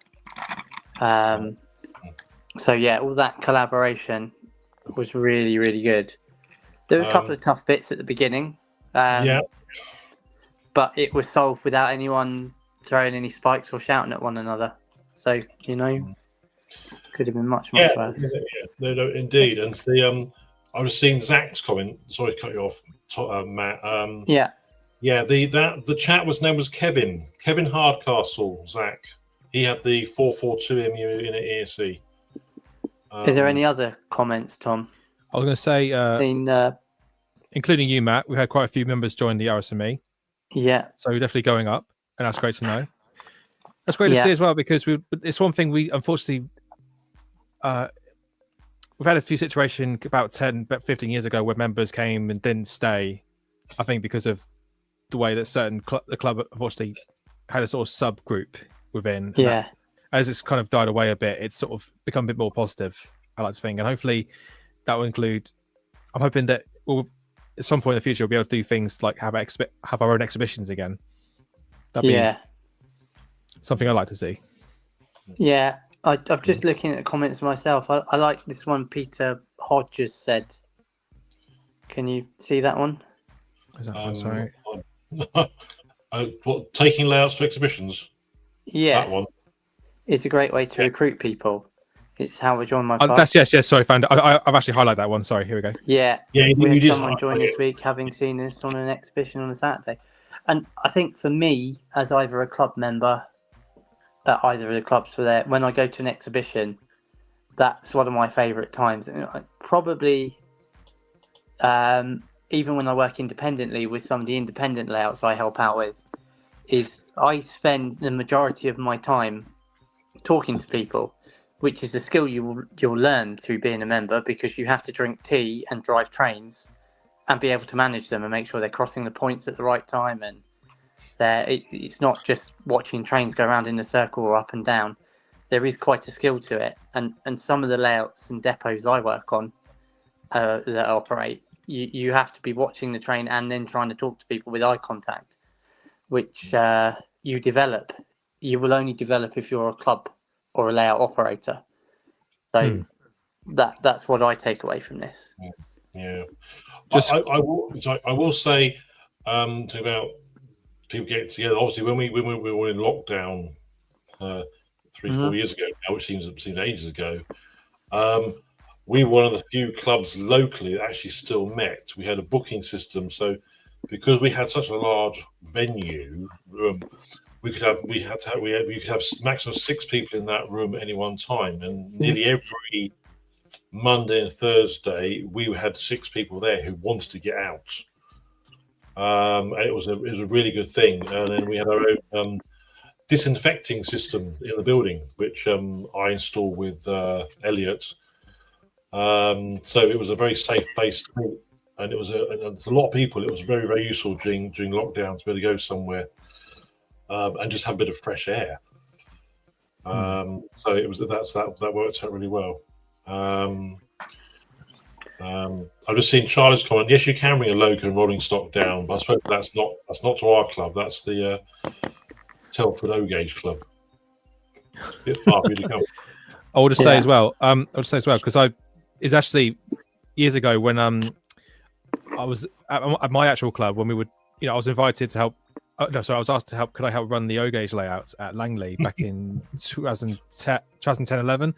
S1: So yeah, all that collaboration was really, really good. There were a couple of tough bits at the beginning. But it was solved without anyone throwing any spikes or shouting at one another. So, could have been much worse.
S3: Yeah, no, indeed. And I was seeing Zach's comment. Sorry to cut you off, Matt. The chat name was Kevin Hardcastle. Zach. He had the 442 MU in at ESC.
S1: Is there any other comments, Tom?
S2: I was going to say, including you, Matt, we had quite a few members join the RSME.
S1: Yeah.
S2: So we're definitely going up, and that's great to know. That's great to see as well, because it's one thing we unfortunately we've had a few situations about 15 years ago where members came and didn't stay. I think because of the way that the club unfortunately had a sort of subgroup within.
S1: Yeah.
S2: As it's kind of died away a bit, it's sort of become a bit more positive, I like to think, and hopefully that will include. I'm hoping that at some point in the future we'll be able to do things like have our own exhibitions again. That'd be something I'd like to see.
S1: Yeah, I'm just looking at the comments myself. I like this one Peter Hodges said. Can you see that one?
S2: Is that one, sorry?
S3: What, taking layouts to exhibitions?
S1: Yeah.
S3: That one.
S1: It's a great way to recruit people. It's how I joined my club.
S2: That's yes. Sorry, found it. I've actually highlighted that one. Sorry, here we go.
S1: Yeah.
S3: Yeah,
S1: we had
S3: did
S1: someone join this week having seen us on an exhibition on a Saturday. And I think for me, as either a club member, either of the clubs for there, when I go to an exhibition, that's one of my favourite times. And probably, even when I work independently with some of the independent layouts I help out with, is I spend the majority of my time talking to people, which is a skill you'll learn through being a member, because you have to drink tea and drive trains and be able to manage them and make sure they're crossing the points at the right time. And it's not just watching trains go around in a circle or up and down. There is quite a skill to it. And some of the layouts and depots I work on that operate, you have to be watching the train and then trying to talk to people with eye contact, which you develop. You will only develop if you're a club or a layout operator. So that's what I take away from this.
S3: Yeah. I will say about people getting together. Obviously, when we were in lockdown 3-4 years ago now, which seems ages ago, we were one of the few clubs locally that actually still met. We had a booking system, so because we had such a large venue room, we could have maximum 6 people in that room at any one time, and nearly every Monday and Thursday we had 6 people there who wanted to get out. And it was a really good thing. And then we had our own disinfecting system in the building, which I installed with Elliot. So it was a very safe place to be, and it was a lot of people. It was very, very useful during lockdown to be able to go somewhere and just have a bit of fresh air. So it was that worked out really well. I've just seen Charlie's comment. Yes, you can bring a loco and rolling stock down, but I suppose that's not to our club. That's the Telford O Gauge Club. It's far for you to come.
S2: I would say as well. Because it's actually years ago when I was at my actual club when we would, I was invited to help. I was asked to help. Could I help run the O Gauge layouts at Langley back in 2010-11?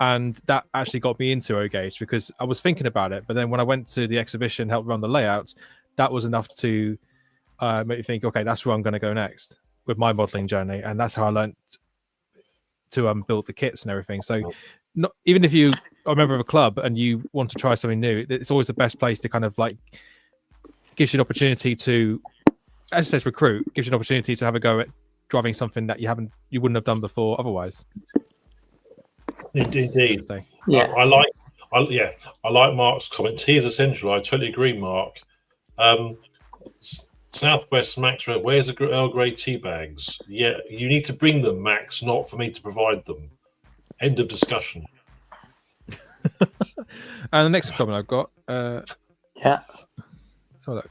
S2: And that actually got me into O Gauge because I was thinking about it. But then when I went to the exhibition, helped run the layouts, that was enough to make me think, okay, that's where I'm going to go next with my modelling journey. And that's how I learned to build the kits and everything. So even if you are a member of a club and you want to try something new, it's always the best place to kind of like gives you an opportunity to, as it says, recruit, gives you an opportunity to have a go at driving something that you wouldn't have done before otherwise.
S3: Indeed.
S2: So,
S1: yeah.
S3: I like Mark's comment. Tea is essential. I totally agree, Mark. Southwest Max, where's the Earl Grey tea bags? Yeah, you need to bring them, Max, not for me to provide them. End of discussion.
S2: And the next comment I've got.
S1: Yeah.
S2: Let's have a look.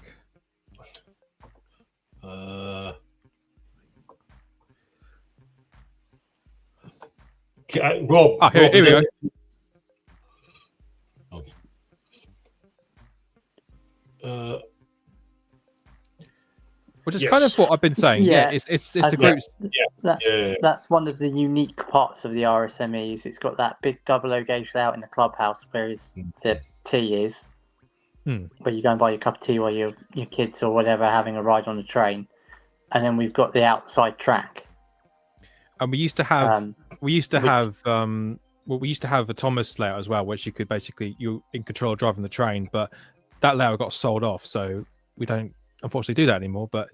S3: Rob.
S2: Here we go. Which is kind of what I've been saying. Yeah, it's the groups.
S1: That's one of the unique parts of the RSMEs. It's got that big double O gauge layout in the clubhouse, whereas the tea is, where you go and buy your cup of tea while your kids or whatever are having a ride on the train, and then we've got the outside track.
S2: And we used to have a Thomas layout as well, which you could basically you're in control of driving the train, but that layout got sold off, so we don't unfortunately do that anymore. But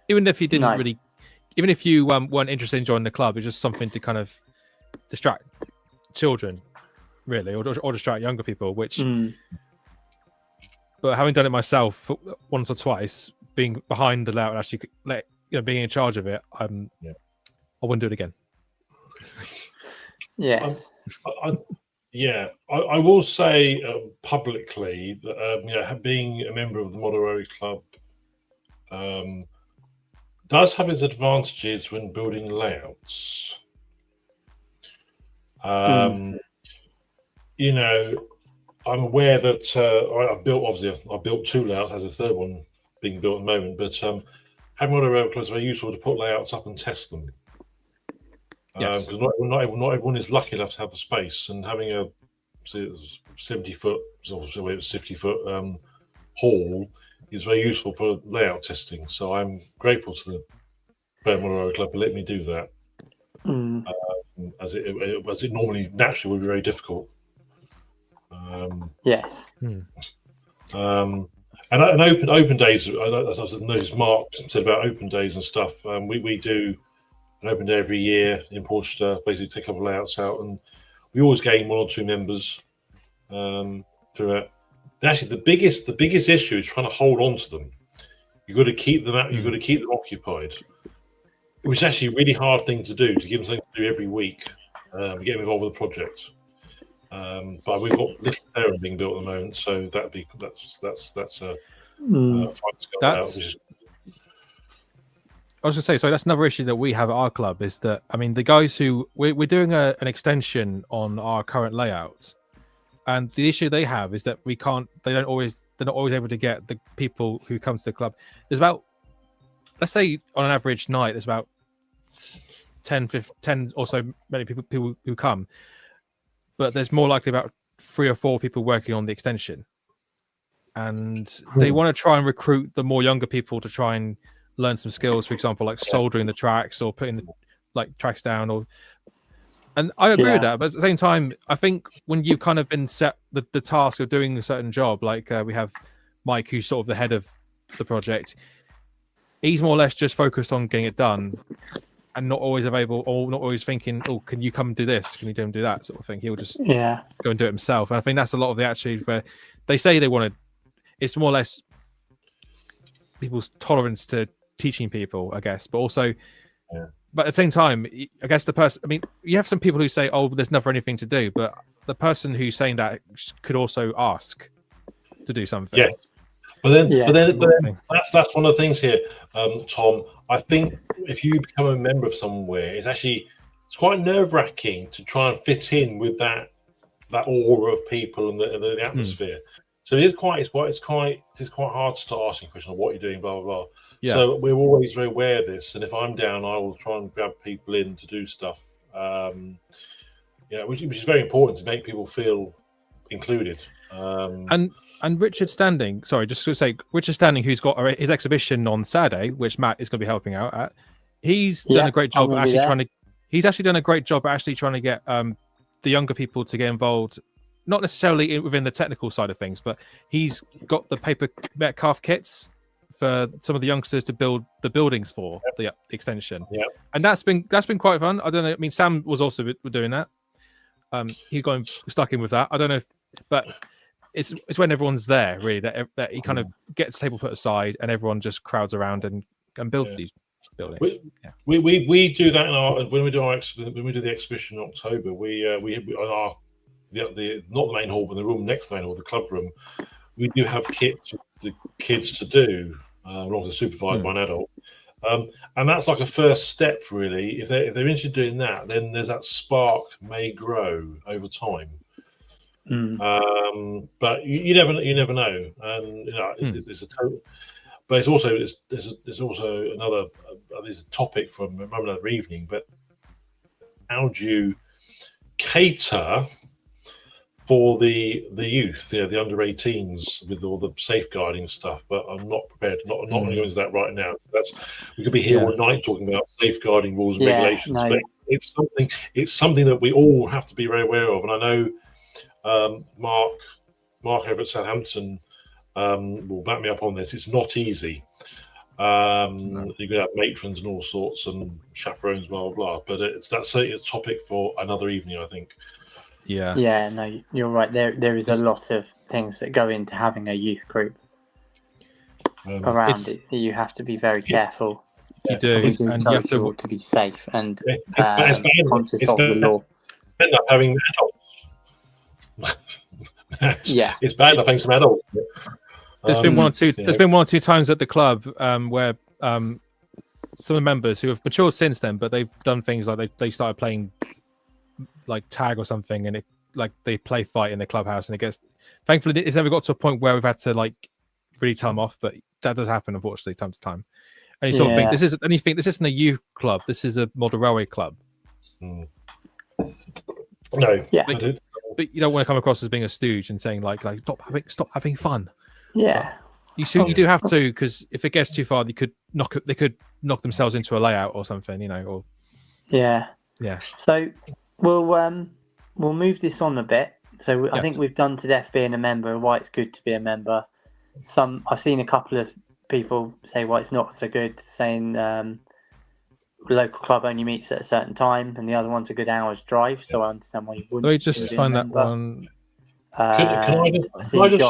S2: even if you didn't really, even if you weren't interested in joining the club, it's just something to kind of distract children, really, or distract younger people. Which, but having done it myself once or twice, being behind the layout and actually being in charge of it, I wouldn't do it again.
S1: Yes.
S3: I will say publicly that being a member of the Moderary Club does have its advantages when building layouts. You know, I'm aware that I built 2 layouts, as a third one being built at the moment. But having one of our clubs is very useful to put layouts up and test them.
S2: Yes.
S3: Because not everyone is lucky enough to have the space, and having a 70-foot, or 50-foot hall is very useful for layout testing. So I'm grateful to the Fareford Club for letting me do that, as it normally naturally would be very difficult.
S1: Yes.
S3: And open days. As I noticed, Mark said about open days and stuff. We do an open day every year in Portchester. Basically, take a couple of layouts out, and we always gain 1 or 2 members through it. Actually, the biggest issue is trying to hold on to them. You've got to keep them out. You've got to keep them occupied, which is actually a really hard thing to do. To give them something to do every week, get them involved with the project. But we've got Little Terror being built at the moment, so that's a
S2: I was going to say, so that's another issue that we have at our club, is that, I mean, the guys who we're doing an extension on our current layout, and the issue they have is that they're not always able to get the people who come to the club. There's about, let's say on an average night, there's about 10 or so many people who come, but there's more likely about 3 or 4 people working on the extension, and they want to try and recruit the more younger people to try and learn some skills, for example, like soldering the tracks or putting the tracks down, and I agree with that. But at the same time, I think when you've kind of been set the task of doing a certain job, like we have Mike, who's sort of the head of the project, he's more or less just focused on getting it done and not always available, or not always thinking, oh, can you come and do this? Can you do that sort of thing? He'll just go and do it himself. And I think that's a lot of the attitude where they say they want to, it's more or less people's tolerance to teaching people, I guess, but also, but at the same time, I guess the person, I mean, you have some people who say, oh, there's never anything to do, but the person who's saying that could also ask to do something.
S3: Yeah. But then that's one of the things here, Tom. I think if you become a member of somewhere, it's quite nerve-wracking to try and fit in with that aura of people and the atmosphere. So it's quite hard to start asking questions of what you're doing, blah blah blah. Yeah. So we're always very aware of this, and if I'm down, I will try and grab people in to do stuff. Which is very important to make people feel included.
S2: And Richard Standing, sorry, just to say, Richard Standing, who's got his exhibition on Saturday, which Matt is going to be helping out at, he's done a great job He's actually done a great job actually trying to get the younger people to get involved, not necessarily within the technical side of things, but he's got the paper Metcalf kits for some of the youngsters to build the buildings for the extension. Yeah, and that's been quite fun. I don't know. I mean, Sam was also doing that. He got stuck in with that. I don't know, but it's when everyone's there really that he kind of gets the table put aside and everyone just crowds around and builds these buildings.
S3: We do that when we do the exhibition in October. We on not the main hall, but the room next to the main hall, the club room. We do have kits for the kids to do, along with supervised by an adult. And that's like a first step, really. If they're interested in doing that, then there's that spark may grow over time. But you never know, and it's a total. But it's also there's also another there's a topic from another evening. But how do you cater for the youth, the under 18s with all the safeguarding stuff? But I'm not prepared. Not going to go into that right now. We could be here all night talking about safeguarding rules and regulations. No. But it's something that we all have to be very aware of. And I know Mark over at Southampton will back me up on this. It's not easy. No. You could have matrons and all sorts and chaperones, blah blah blah. But that's a topic for another evening, I think.
S1: Yeah, no, you're right. There is a lot of things that go into having a youth group around it. You have to be very careful.
S2: You do, and you have
S1: to be safe and conscious of the law.
S3: Having adults. It's bad having some adults.
S2: There's been one or two times at the club where some of the members who have matured since then, but they've done things like they started playing like tag or something, and it like they play fight in the clubhouse, and it gets. Thankfully, it's never got to a point where we've had to like really tell them off, but that does happen, unfortunately, time to time. And you sort of think this isn't a youth club. This is a model railway club.
S3: No,
S2: but you don't want to come across as being a stooge and saying like stop having fun.
S4: Yeah,
S2: but you do have to, because if it gets too far, they could knock themselves into a layout or something, or
S4: yeah. So we'll move this on a bit. So I think we've done to death being a member, why it's good to be a member. I've seen a couple of people say why it's not so good, saying local club only meets at a certain time, and the other one's a good hour's drive. So I understand why you wouldn't.
S2: Let me just find that one.
S3: Can I just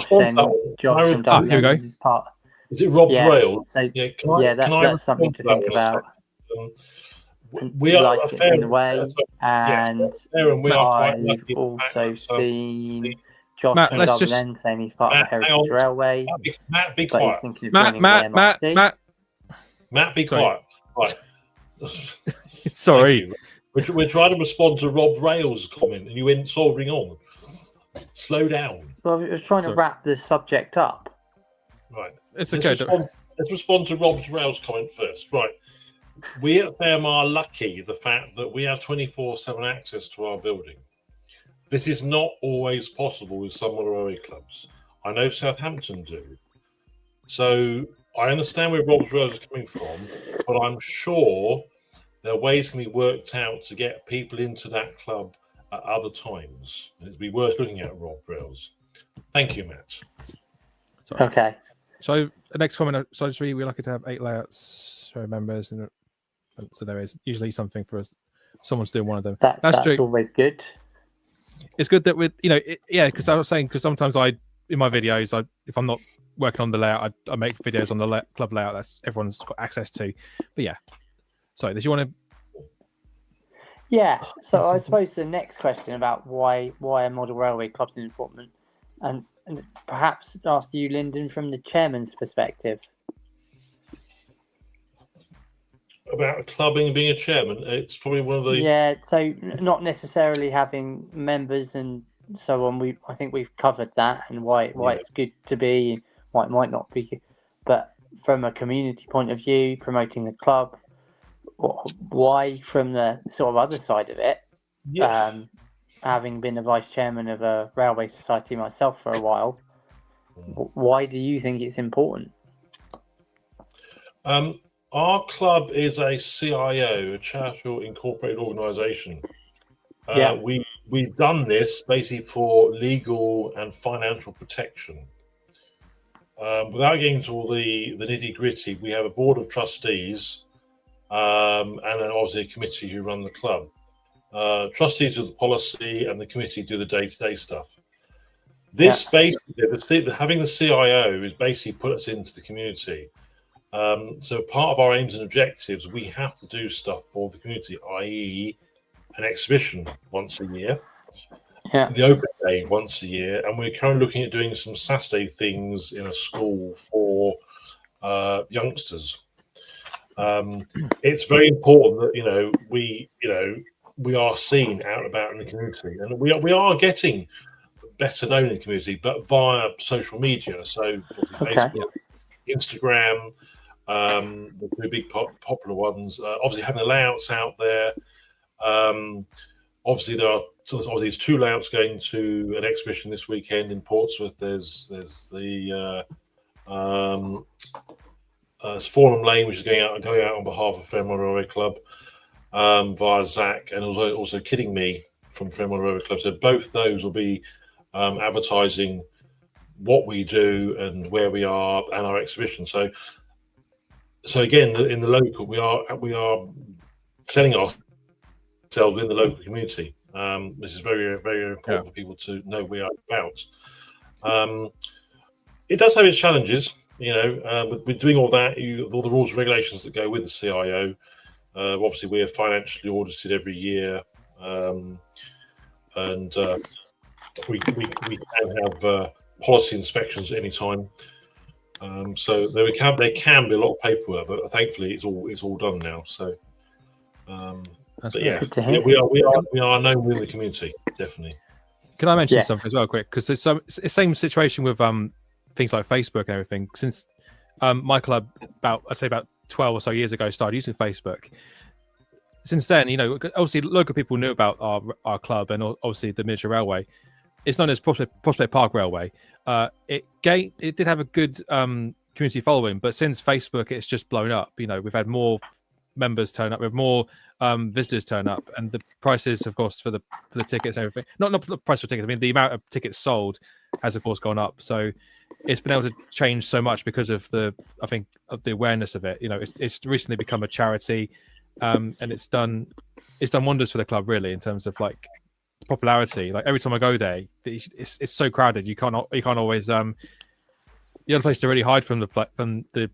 S3: spot that?
S4: Josh from Dublin.
S2: Here we go.
S3: Is it Rob's Rails?
S4: So,
S3: can
S4: that's something to think about.
S3: We are
S4: like
S3: a fair
S4: in a way, and
S3: we are
S4: I've also seen Josh
S2: Matt,
S4: from
S2: let's
S4: Dublin saying he's part of the Heritage Railway.
S3: Matt, be quiet.
S2: Matt,
S3: be quiet. Right.
S2: Sorry.
S3: We're trying to respond to Rob Rails' comment, and you went soldering on. Slow down.
S4: Well, I was trying to wrap the subject up.
S3: Right.
S2: It's okay.
S3: Let's respond to Rob's Rails comment first. Right. We at Fairham are lucky the fact that we have 24/7 access to our building. This is not always possible with some railway clubs. I know Southampton do. So I understand where Rob's Rails is coming from, but I'm sure there are ways can be worked out to get people into that club at other times. It'd be worth looking at, Rob Rails. Thank you, Matt.
S4: Sorry. Okay.
S2: So the next comment, so just read, we're lucky to have 8 layouts for members, and so there is usually something for us. Someone's doing one of them.
S4: That's
S2: true.
S4: Always good.
S2: It's good that with because I was saying, because sometimes in my videos, if I'm not working on the layout, I make videos on the club layout that's everyone's got access to. But yeah, sorry, did you want to?
S4: Yeah, so I suppose the next question about why a model railway club is important, and perhaps ask you, Lyndon, from the chairman's perspective.
S3: About clubbing being a chairman, it's probably one of the...
S4: Yeah, so not necessarily having members and so on. I think we've covered that, and why it's good to be, and why it might not be. But from a community point of view, promoting the club, why from the sort of other side of it, having been a vice chairman of a railway society myself for a while, why do you think it's important?
S3: Our club is a CIO, a charitable incorporated organisation. We've done this basically for legal and financial protection. Without getting into all the nitty gritty, we have a board of trustees and then obviously a committee who run the club. Trustees do the policy and the committee do the day-to-day stuff. This basically, having the CIO is basically put us into the community. So part of our aims and objectives, we have to do stuff for the community, i.e. an exhibition once a year, the open day once a year, and we're currently looking at doing some Saturday things in a school for youngsters. It's very important that we are seen out and about in the community, and we are getting better known in the community, but via social media, so Facebook, Instagram. The two big popular ones, obviously having the layouts out there. Obviously there are these 2 layouts going to an exhibition this weekend in Portsmouth. There's the Fornham Lane, which is going out on behalf of Fairmont Railway Club via Zach, and also Kidding Me from Fairmont Railway Club. So both those will be advertising what we do and where we are and our exhibition. So again, in the local, we are selling ourselves in the local community. This is very, very important for people to know we are about. It does have its challenges, with doing all that, all the rules and regulations that go with the CIO. Obviously, we are financially audited every year, and we can have policy inspections at any time. So there can be a lot of paperwork, but thankfully it's all done now. So
S2: That's
S3: But
S2: right.
S3: yeah, we are known within the community, definitely.
S2: Can I mention something as well, quick? Because it's the same situation with things like Facebook and everything. Since my club, I'd say about 12 or so years ago, started using Facebook. Since then, obviously local people knew about our club and obviously the miniature railway. It's known as Prospect Park Railway. It did have a good community following, but since Facebook, it's just blown up. We've had more members turn up, we have more visitors turn up, and the prices, of course, for the tickets and everything. Not the price for tickets. I mean, the amount of tickets sold has, of course, gone up. So it's been able to change so much because of the awareness of it. It's recently become a charity. And it's done wonders for the club, really, in terms of like popularity. Like every time I go there, it's so crowded. You can't always the only place to really hide from the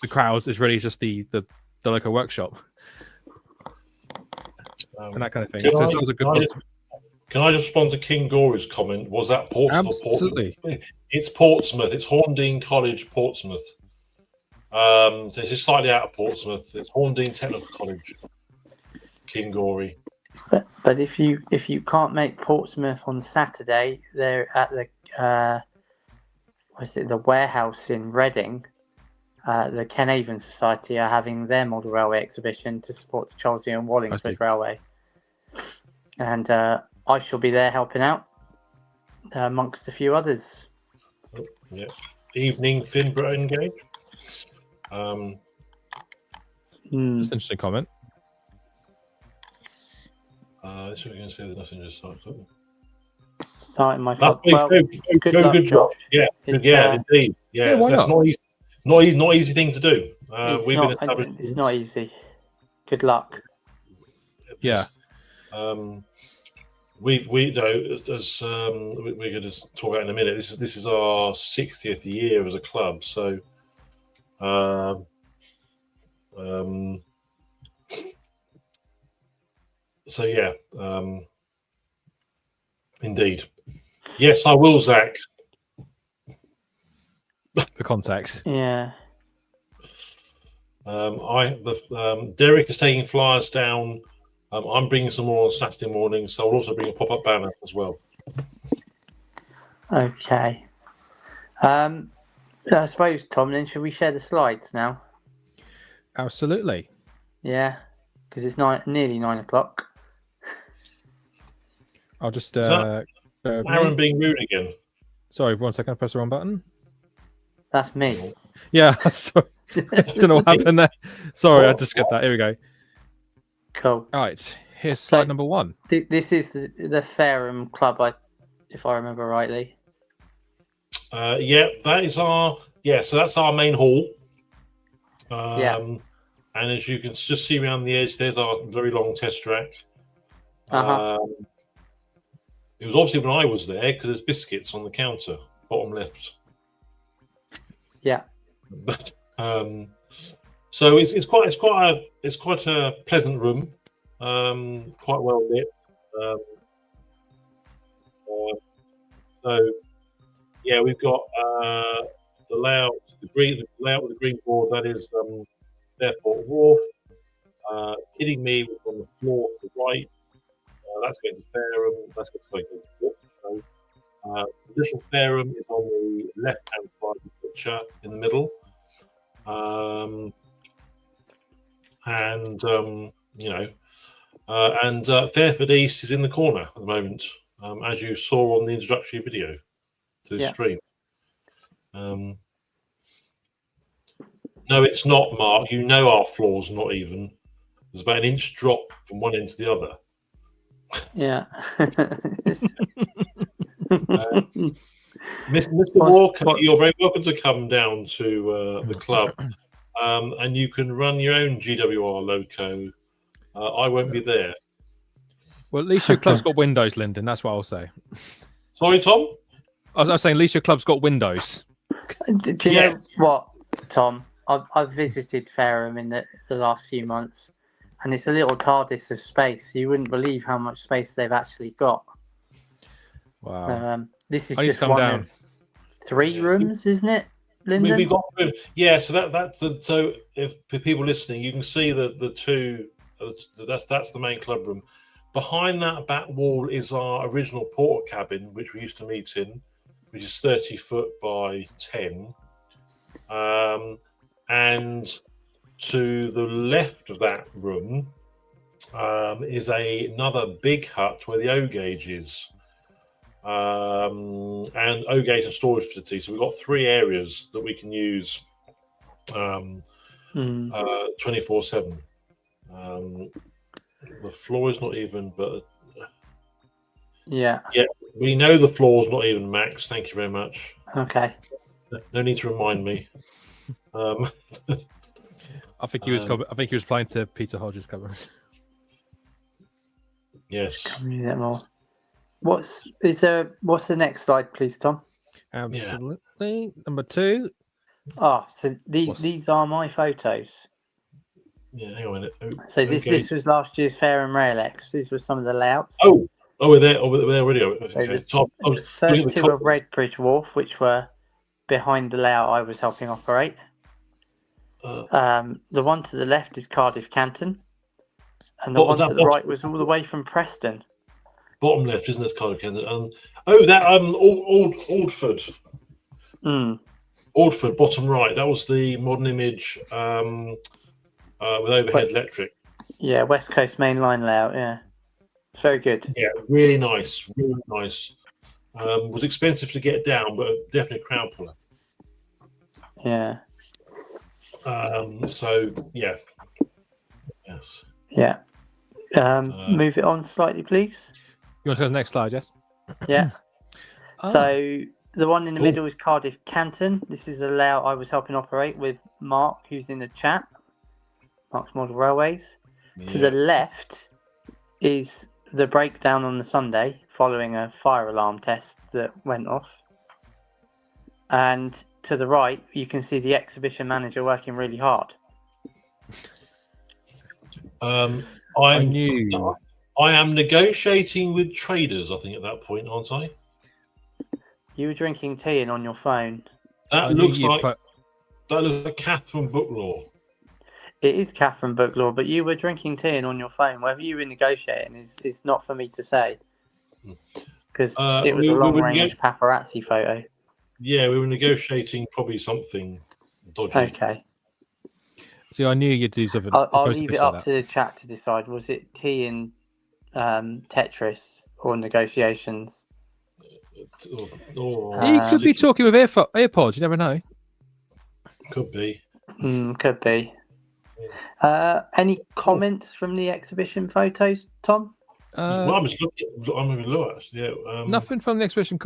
S2: crowds is really just the local workshop and that kind of thing. So it was a good.
S3: Can I just respond to King Gory's comment? Was that Portsmouth?
S2: Absolutely.
S3: It's Portsmouth. It's Horndean College, Portsmouth. So it's just slightly out of Portsmouth. It's Horndean Technical College, King Gory.
S4: But if you can't make Portsmouth on Saturday, they're at the warehouse in Reading. The Ken Avon Society are having their model railway exhibition to support the Charles Ian Wallingford Railway, and I shall be there helping out amongst a few others.
S3: Yeah. Evening Finborough engage.
S2: That's an interesting comment.
S3: This is what we're going to say. There's nothing just
S4: starting my club.
S3: Good job. Yeah, indeed. Yeah, that's not easy thing to do.
S4: It's not easy. Good luck.
S2: Yeah.
S3: We're going to talk about in a minute. This is our 60th year as a club, so. So yeah, indeed. Yes, I will, Zach.
S2: For context.
S4: Yeah.
S3: Derek is taking flyers down. I'm bringing some more on Saturday morning, so I'll also bring a pop-up banner as well.
S4: Okay. I suppose, Tom, then should we share the slides now?
S2: Absolutely.
S4: Yeah, because it's nearly 9 o'clock.
S2: I'll just
S3: Aaron being rude again.
S2: Sorry, 1 second. I pressed the wrong button.
S4: That's me.
S2: Yeah, sorry. I don't know what happened there. Sorry, I just skipped that. Here we go.
S4: Cool.
S2: All right, here's slide number 1.
S4: This is the Fareham Club, if I remember rightly.
S3: That is our so that's our main hall.
S4: And
S3: as you can just see around the edge, there's our very long test track. It was obviously when I was there because there's biscuits on the counter, bottom left.
S4: Yeah.
S3: But so it's quite a pleasant room, quite well lit. So yeah, we've got the layout with the green board. That is Airport Wharf. Kidding me was on the floor to the right. That's going to Fareham. That's going to Water Show. Little Fareham is on the left-hand side of the picture in the middle. Fareford East is in the corner at the moment, as you saw on the introductory video to the stream. No, it's not, Mark. You know our floor's not even. There's about an inch drop from one end to the other.
S4: Yeah.
S3: Mr. Walker, you're very welcome to come down to the club, and you can run your own GWR loco. I won't be there.
S2: Well, at least your club's got windows, Lyndon. That's what I'll say.
S3: Sorry, Tom?
S2: I was saying, at least your club's got windows.
S4: Do you know what, Tom? I've visited Fareham in the last few months, and it's a little TARDIS of space. You wouldn't believe how much space they've actually got.
S2: Wow.
S4: This is just one of 3 rooms, isn't it, Lyndon?
S3: We got so that's so if for people listening, you can see the 2 That's the main club room. Behind that back wall is our original porter cabin, which we used to meet in, which is 30 foot by 10. And to the left of that room is another big hut where the O gauge is, and O gauge and storage facility. So we've got 3 areas that we can use 24/7. The floor is not even, but
S4: yeah,
S3: we know the floor is not even, Max. Thank you very much.
S4: Okay.
S3: No need to remind me.
S2: I think he was. I think he was playing to Peter Hodges covers.
S3: Yes.
S4: More. What's the next slide, please, Tom?
S2: Absolutely. Number 2.
S4: Oh, so these are my photos.
S3: Yeah, hang on a minute.
S4: So this was last year's Fair and Rail-X. These were some of the layouts.
S3: Oh, we're there. Oh, we're there already. Okay.
S4: So the first 2 are Redbridge Wharf, which were behind the layout I was helping operate. The one to the left is Cardiff Canton, and the one to the right was all the way from Preston.
S3: Bottom left, isn't it, Cardiff Canton? Aldford. Aldford, bottom right. That was the modern image with overhead electric.
S4: Yeah, West Coast Main Line layout. Yeah, very good.
S3: Yeah, really nice. Really nice. Was expensive to get down, but definitely a crowd puller.
S4: Yeah.
S3: So yeah. Yes.
S4: Yeah. Move it on slightly, please.
S2: You want to go to the next slide, yes?
S4: Yeah. So the one in the middle is Cardiff Canton. This is the layout I was helping operate with Mark, who's in the chat. Mark's Model Railways. Yeah. To the left is the breakdown on the Sunday following a fire alarm test that went off. And to the right, you can see the exhibition manager working really hard.
S3: I am negotiating with traders, I think, at that point, aren't I?
S4: You were drinking tea and on your phone.
S3: That looks like Catherine Booklaw.
S4: It is Catherine Booklaw, but you were drinking tea and on your phone. Whether you were negotiating is not for me to say. Because it was a long-range paparazzi photo.
S3: Yeah, we were negotiating probably something dodgy.
S4: Okay.
S2: See, I knew you'd do something.
S4: I'll leave it up to the chat to decide. Was it tea and Tetris or negotiations?
S2: You could be talking with AirPods. You never know.
S3: Could be.
S4: Could be. Any comments from the exhibition photos, Tom?
S3: Well, I'm just looking. I'm going to look. Actually, yeah.
S2: Nothing from the exhibition.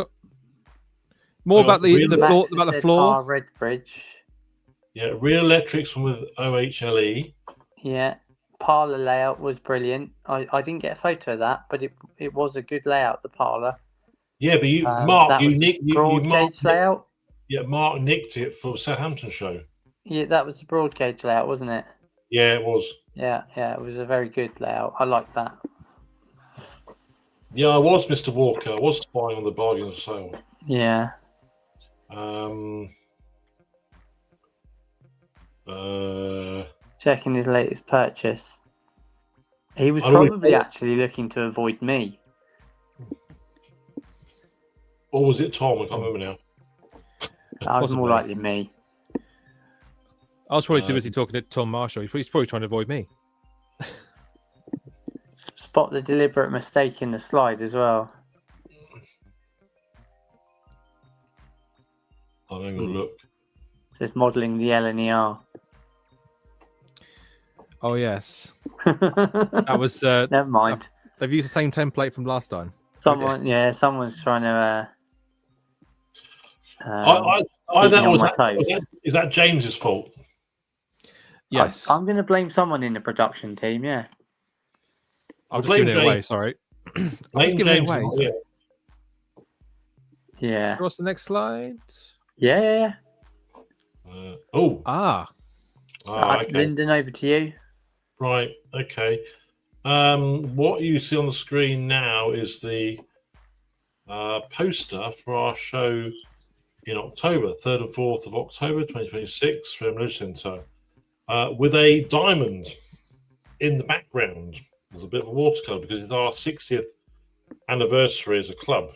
S2: More about the floor. About the floor.
S4: Redbridge.
S3: Yeah, real electrics with OHLE.
S4: Yeah, parlour layout was brilliant. I didn't get a photo of that, but it was a good layout. The parlour.
S3: Yeah, but Mark, you nicked
S4: broad gauge layout.
S3: Yeah, Mark nicked it for the Southampton show.
S4: Yeah, that was the broad gauge layout, wasn't it?
S3: Yeah, it was.
S4: Yeah, it was a very good layout. I like that.
S3: Yeah, I was Mr. Walker. I was spying on the bargain sale.
S4: Yeah. Checking his latest purchase. He was probably actually looking to avoid me.
S3: Or was it Tom? I can't remember now.
S4: That was more likely me.
S2: I was probably too busy talking to Tom Marshall. He's probably trying to avoid me.
S4: Spot the deliberate mistake in the slide as well.
S3: I'm having a look.
S4: It says modelling the LNER.
S2: Oh, yes. That was...
S4: Never mind.
S2: They've used the same template from last time.
S4: Someone's trying to...
S3: Is that James's fault?
S2: Yes.
S4: I'm going to blame someone in the production team, yeah.
S2: I'll just give it away, sorry. I'll just give it away.
S4: Yeah.
S2: What's the next slide?
S4: Yeah.
S2: Okay.
S4: Lyndon, over to you.
S3: Right, okay. What you see on the screen now is the poster for our show in October, 3rd and 4th of October 2026, from Lodge Centre, with a diamond. in the background, there's a bit of a watercolour because it's our 60th anniversary as a club.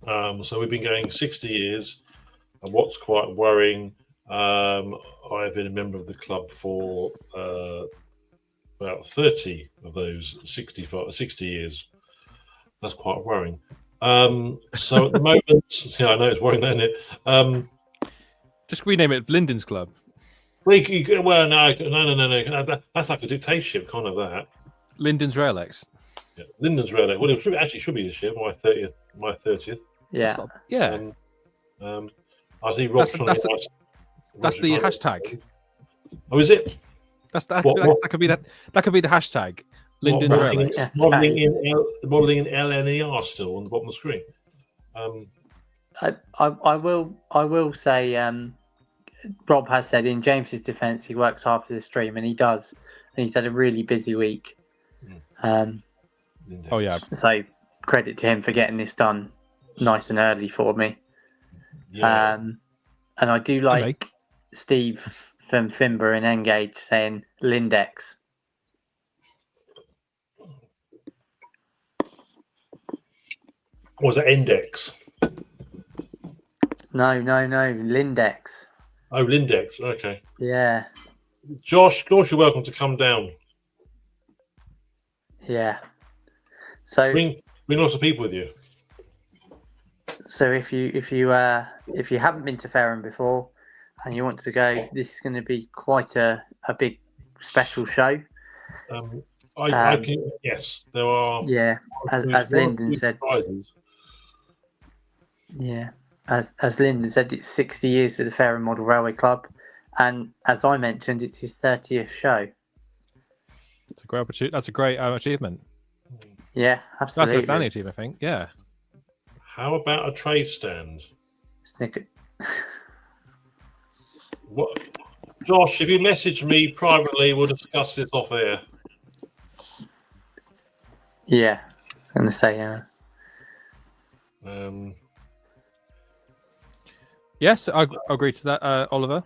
S3: So we've been going 60 years, and what's quite worrying, I've been a member of the club for about 30 of those 60 years. That's quite worrying. So at the moment, yeah, I know it's worrying, isn't it?
S2: Just rename it Lyndon's Club.
S3: Well, no. That's like a dictatorship, kind of that.
S2: Lyndon's Rail-X.
S3: Yeah, Lyndon's Rail-X. Well, it should be this year, my 30th.
S4: Yeah.
S2: Yeah.
S3: I think Rob's
S2: that's the hashtag.
S3: Oh, is it?
S2: That could be the hashtag. Lyndon's Rail-X.
S3: Modelling in LNER still on the bottom of the screen.
S4: I will say, Rob has said in James's defence he works after the stream, and he does, and he's had a really busy week.
S2: Oh yeah.
S4: So credit to him for getting this done nice and early for me.
S3: Yeah.
S4: And I do like Steve from Finber and Engage saying Lindex.
S3: Or was it Index?
S4: No, Lindex.
S3: Oh, Lindex. Okay.
S4: Yeah.
S3: Josh, you're welcome to come down.
S4: Yeah. So
S3: bring lots of people with you.
S4: So if you haven't been to Fareham before and you want to go, this is going to be quite a big special show.
S3: Yes, there are.
S4: Yeah, as Lyndon said.
S3: Prizes.
S4: Yeah, as Lyndon said, it's 60 years to the Fareham Model Railway Club, and as I mentioned, it's his 30th show.
S2: It's a great opportunity. That's a great achievement.
S4: Yeah, absolutely.
S2: That's a standing achievement, I think. Yeah.
S3: How about a trade stand? What, Josh? If you message me privately, we'll discuss this off air.
S4: Yeah, I'm gonna say
S2: Yes, I agree to that, Oliver.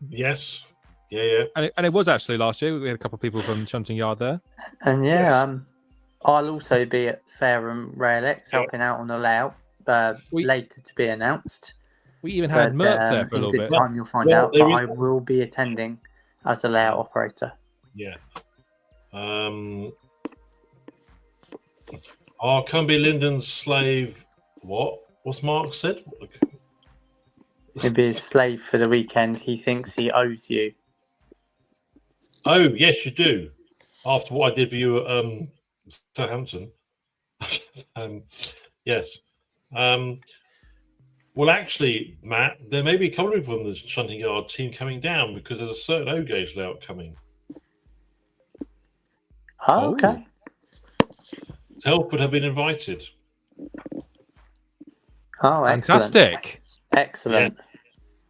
S3: Yes. Yeah.
S2: And it was actually last year. We had a couple of people from Shunting Yard there.
S4: And I'll also be at Fareham Rail-X helping out on the layout, later to be announced.
S2: We even had Mert there for a little bit.
S4: Time you'll find out, but I will be attending as the layout operator.
S3: Yeah. I'll come be Lyndon's slave. What's Mark said?
S4: He'll be a slave for the weekend. He thinks he owes you.
S3: Oh, yes, you do. After what I did for you at Southampton. Yes. Well, actually, Matt, there may be a couple of people from the Shunting Yard team coming down because there's a certain O-gauge layout coming.
S4: Oh, okay.
S3: Telford have been invited.
S4: Oh,
S2: fantastic.
S4: Excellent.
S3: Yeah.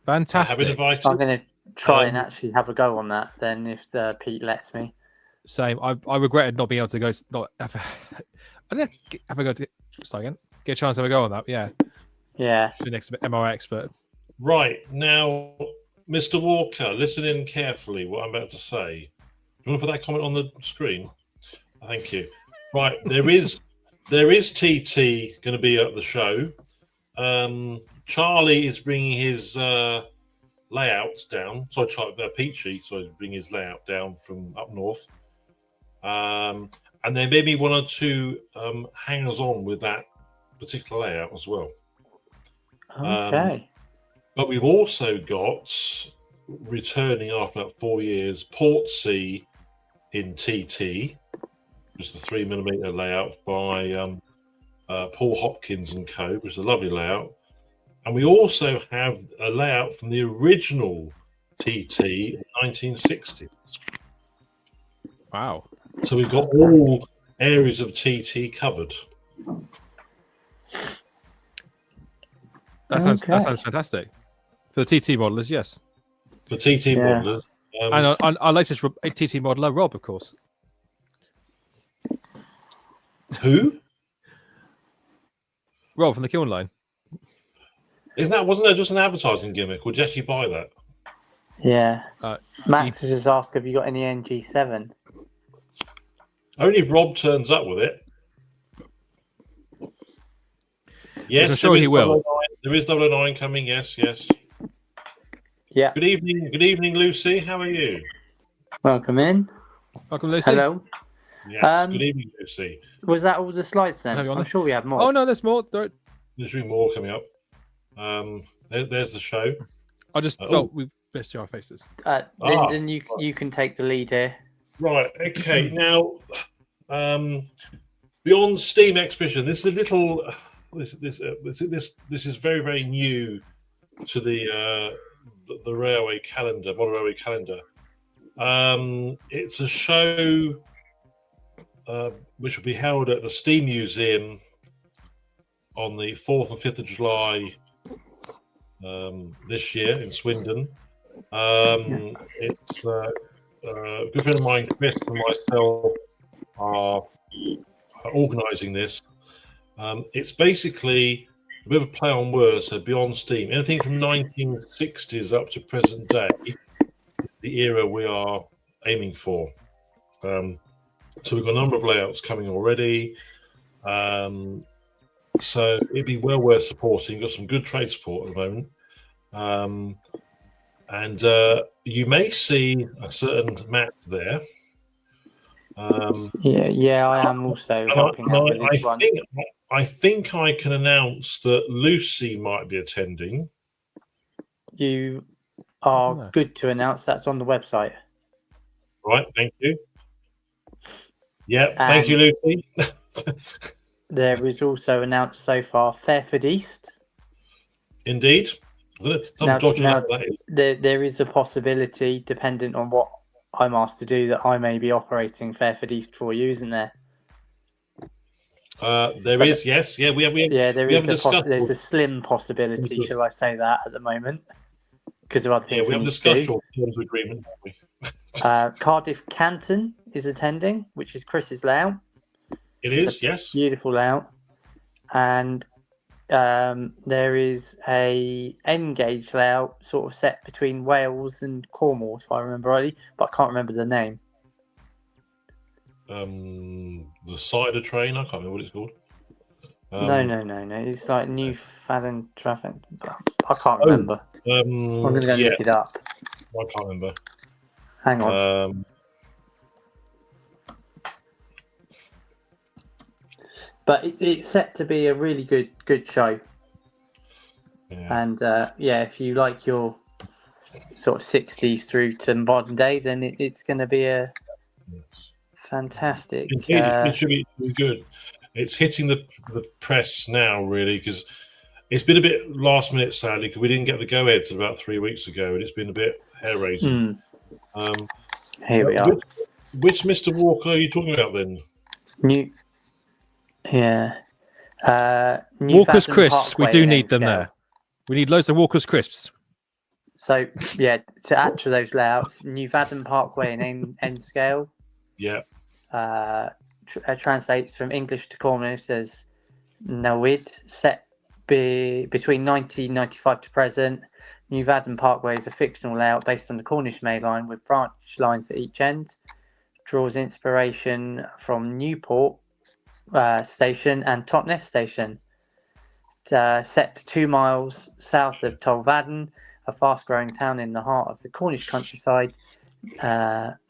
S2: Fantastic.
S3: Have been invited.
S4: I'm going to try and actually have a go on that then if Pete lets me.
S2: Same. I regretted not being able to go. I didn't have a go to start again. Get a chance to have a go on that. Yeah.
S4: Yeah.
S2: The next MR expert.
S3: Right now, Mr. Walker, listen in carefully. What I'm about to say. Do you want to put that comment on the screen? Thank you. Right, there is TT going to be at the show. Charlie is bringing his layouts down. Sorry, Peachy. Sorry, bringing his layout down from up north. And there may be one or two hangers on with that particular layout as well.
S4: Okay.
S3: But we've also got, returning after about 4 years, Portsea in TT, which is the 3mm layout by Paul Hopkins and Co., which is a lovely layout. And we also have a layout from the original TT in the 1960s.
S2: Wow.
S3: So we've got all areas of TT covered.
S2: That sounds fantastic. For the TT modelers, yes.
S3: For TT modelers.
S2: And our latest TT modeler, Rob, of course.
S3: Who?
S2: Rob from the Kiln Line.
S3: Wasn't there just an advertising gimmick? Would you actually buy that?
S4: Yeah. Max has just asked, have you got any NG7?
S3: Only if Rob turns up with it. Yes,
S2: I'm sure he will.
S3: There is 009 coming. Yes.
S4: Yeah.
S3: Good evening, Lucy. How are you?
S4: Welcome in.
S2: Welcome, Lucy.
S4: Hello.
S3: Yes. Good evening, Lucy.
S4: Was that all the slides then? I'm sure we have more.
S2: Oh no, there's more.
S3: There's really more coming up. There's the show.
S2: I just felt we best see our faces.
S4: Lyndon, you can take the lead here.
S3: Right. Okay. Now, beyond Steam Exhibition, this is a little. This is very, very new to the railway calendar, modern railway calendar. It's a show which will be held at the Steam Museum on the 4th and 5th of July this year in Swindon. It's a good friend of mine, Chris, and myself are organising this. It's basically a bit of a play on words, so beyond Steam. Anything from 1960s up to present day, the era we are aiming for. So we've got a number of layouts coming already. So it'd be well worth supporting. Got some good trade support at the moment. And you may see a certain Matt there.
S4: Yeah, I am also helping out with this one.
S3: I think I can announce that Lucy might be attending.
S4: You are good to announce. That's on the website.
S3: Right, thank you. Yeah, thank you, Lucy.
S4: There is also announced so far Fareford East.
S3: Indeed.
S4: Now, there is a possibility, dependent on what I'm asked to do, that I may be operating Fareford East for you, isn't there?
S3: There is, yes. Yeah,
S4: there's a slim possibility, shall I say that, at the moment, because of other things.
S3: Yeah, we haven't discussed your terms of agreement, have we?
S4: Cardiff Canton is attending, which is Chris's layout.
S3: It is, yes.
S4: Beautiful layout. And there is a N-gauge layout sort of set between Wales and Cornwall, if I remember rightly, but I can't remember the name.
S3: The cider train, I can't remember what it's called.
S4: No. It's like Newfoundland traffic. I can't remember. I'm going to go look it up.
S3: I can't remember.
S4: Hang on. But it's set to be a really good show. Yeah. And if you like your sort of 60s through to modern day, then it's going to be a fantastic.
S3: It should be good. It's hitting the press now, really, because it's been a bit last minute, sadly, because we didn't get the go ahead till about 3 weeks ago, and it's been a bit hair raising.
S4: Here we are.
S3: Which Mr. Walker are you talking about then?
S2: Walker's Crisps. We do need them there. We need loads of Walker's Crisps.
S4: So, to add to those layouts, New Vadden Parkway in N scale.
S3: Yeah.
S4: Translates from English to Cornish as Nawid, set between 1995 to present. New Vadden Parkway is a fictional layout based on the Cornish Main Line with branch lines at each end. Draws inspiration from Newport Station and Totnes Station. Set to 2 miles south of Tolvaden, a fast-growing town in the heart of the Cornish countryside.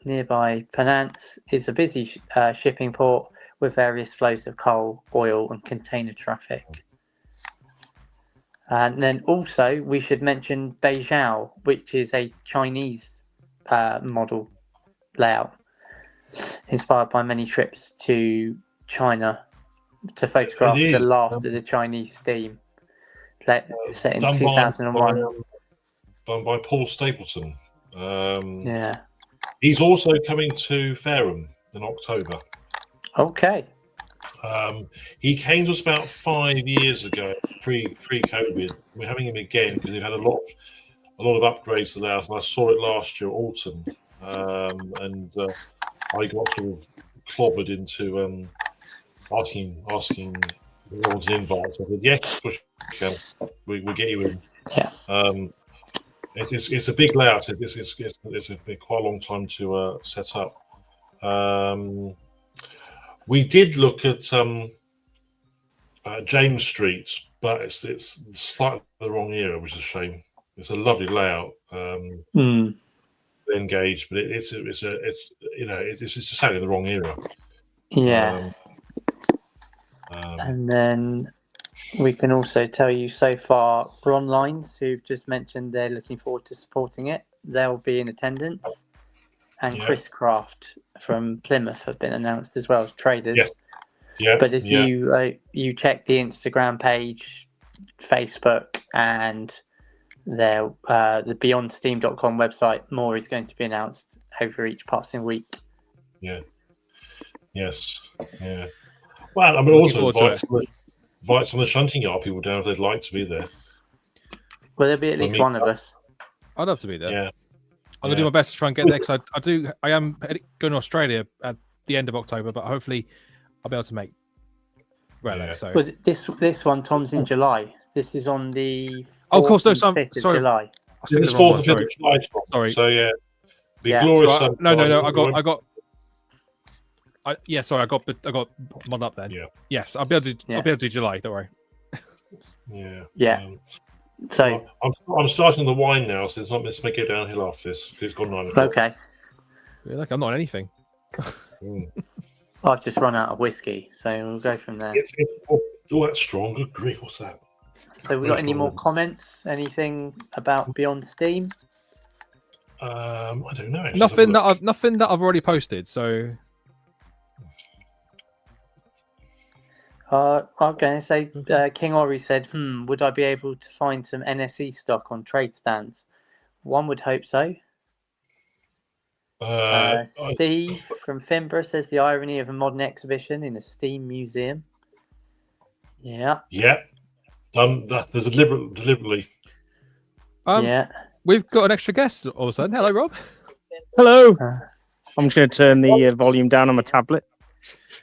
S4: Nearby Penance is a busy shipping port with various flows of coal, oil and container traffic. And then also we should mention Beijing, which is a Chinese model layout inspired by many trips to China to photograph the last of the Chinese steam set in 2001.
S3: Done by Paul Stapleton.
S4: Yeah.
S3: He's also coming to Fareham in October.
S4: Okay.
S3: He came to us about 5 years ago, pre-COVID. We're having him again because they've had a lot of upgrades to the house, and I saw it last year, autumn, and I got sort of clobbered into asking if he wanted an invite. So I said, yes, of course you can. We'll get you in.
S4: Yeah.
S3: It's a big layout. It's quite a long time to set up. We did look at James Street, but it's slightly the wrong era, which is a shame. It's a lovely layout, engaged, but it's just sadly the wrong era.
S4: Yeah. And then we can also tell you so far, Ron Lines, who've just mentioned they're looking forward to supporting it, they'll be in attendance. And Chris Craft from Plymouth have been announced as well as traders.
S3: Yes. Yeah.
S4: But if you check the Instagram page, Facebook, and the beyondsteam.com website, more is going to be announced over each passing week.
S3: Yeah. Yes. Yeah. Well, I mean, also invite some of the Shunting Yard people down if they'd like to be there.
S4: Well, there'll be at least one of us.
S2: I'd love to be there.
S3: Yeah.
S2: I'm gonna do my best to try and get there because I am going to Australia at the end of October, but hopefully I'll be able to make. So
S4: well, this one, Tom's in July. This is on the 4th
S2: of course, no,
S4: sorry, 5th of July.
S3: It's 4th and 5th of July.
S2: Sorry.
S3: So the glorious.
S2: So no, I got mod up then.
S3: Yeah.
S2: Yes, I'll be able to do July. Don't worry.
S3: Yeah.
S4: So
S3: I'm starting the wine now, so it's may go downhill after this. It's gone 9 o'clock.
S4: Okay.
S2: Yeah, like I'm not on anything.
S4: I've just run out of whiskey, so we'll go from there.
S3: That's strong. Good grief, what's that?
S4: So we got any more comments? Anything about Beyond Steam?
S3: I don't know. Actually.
S2: Nothing that I've already posted. So
S4: I'm going to say King Ori said, would I be able to find some NSE stock on trade stands? One would hope so. Steve from Finborough says the irony of a modern exhibition in a Steam museum. Yeah.
S3: Yeah. Done. There's deliberately.
S2: We've got an extra guest all of a sudden. Hello, Rob.
S5: Hello. I'm just going to turn the volume down on my tablet.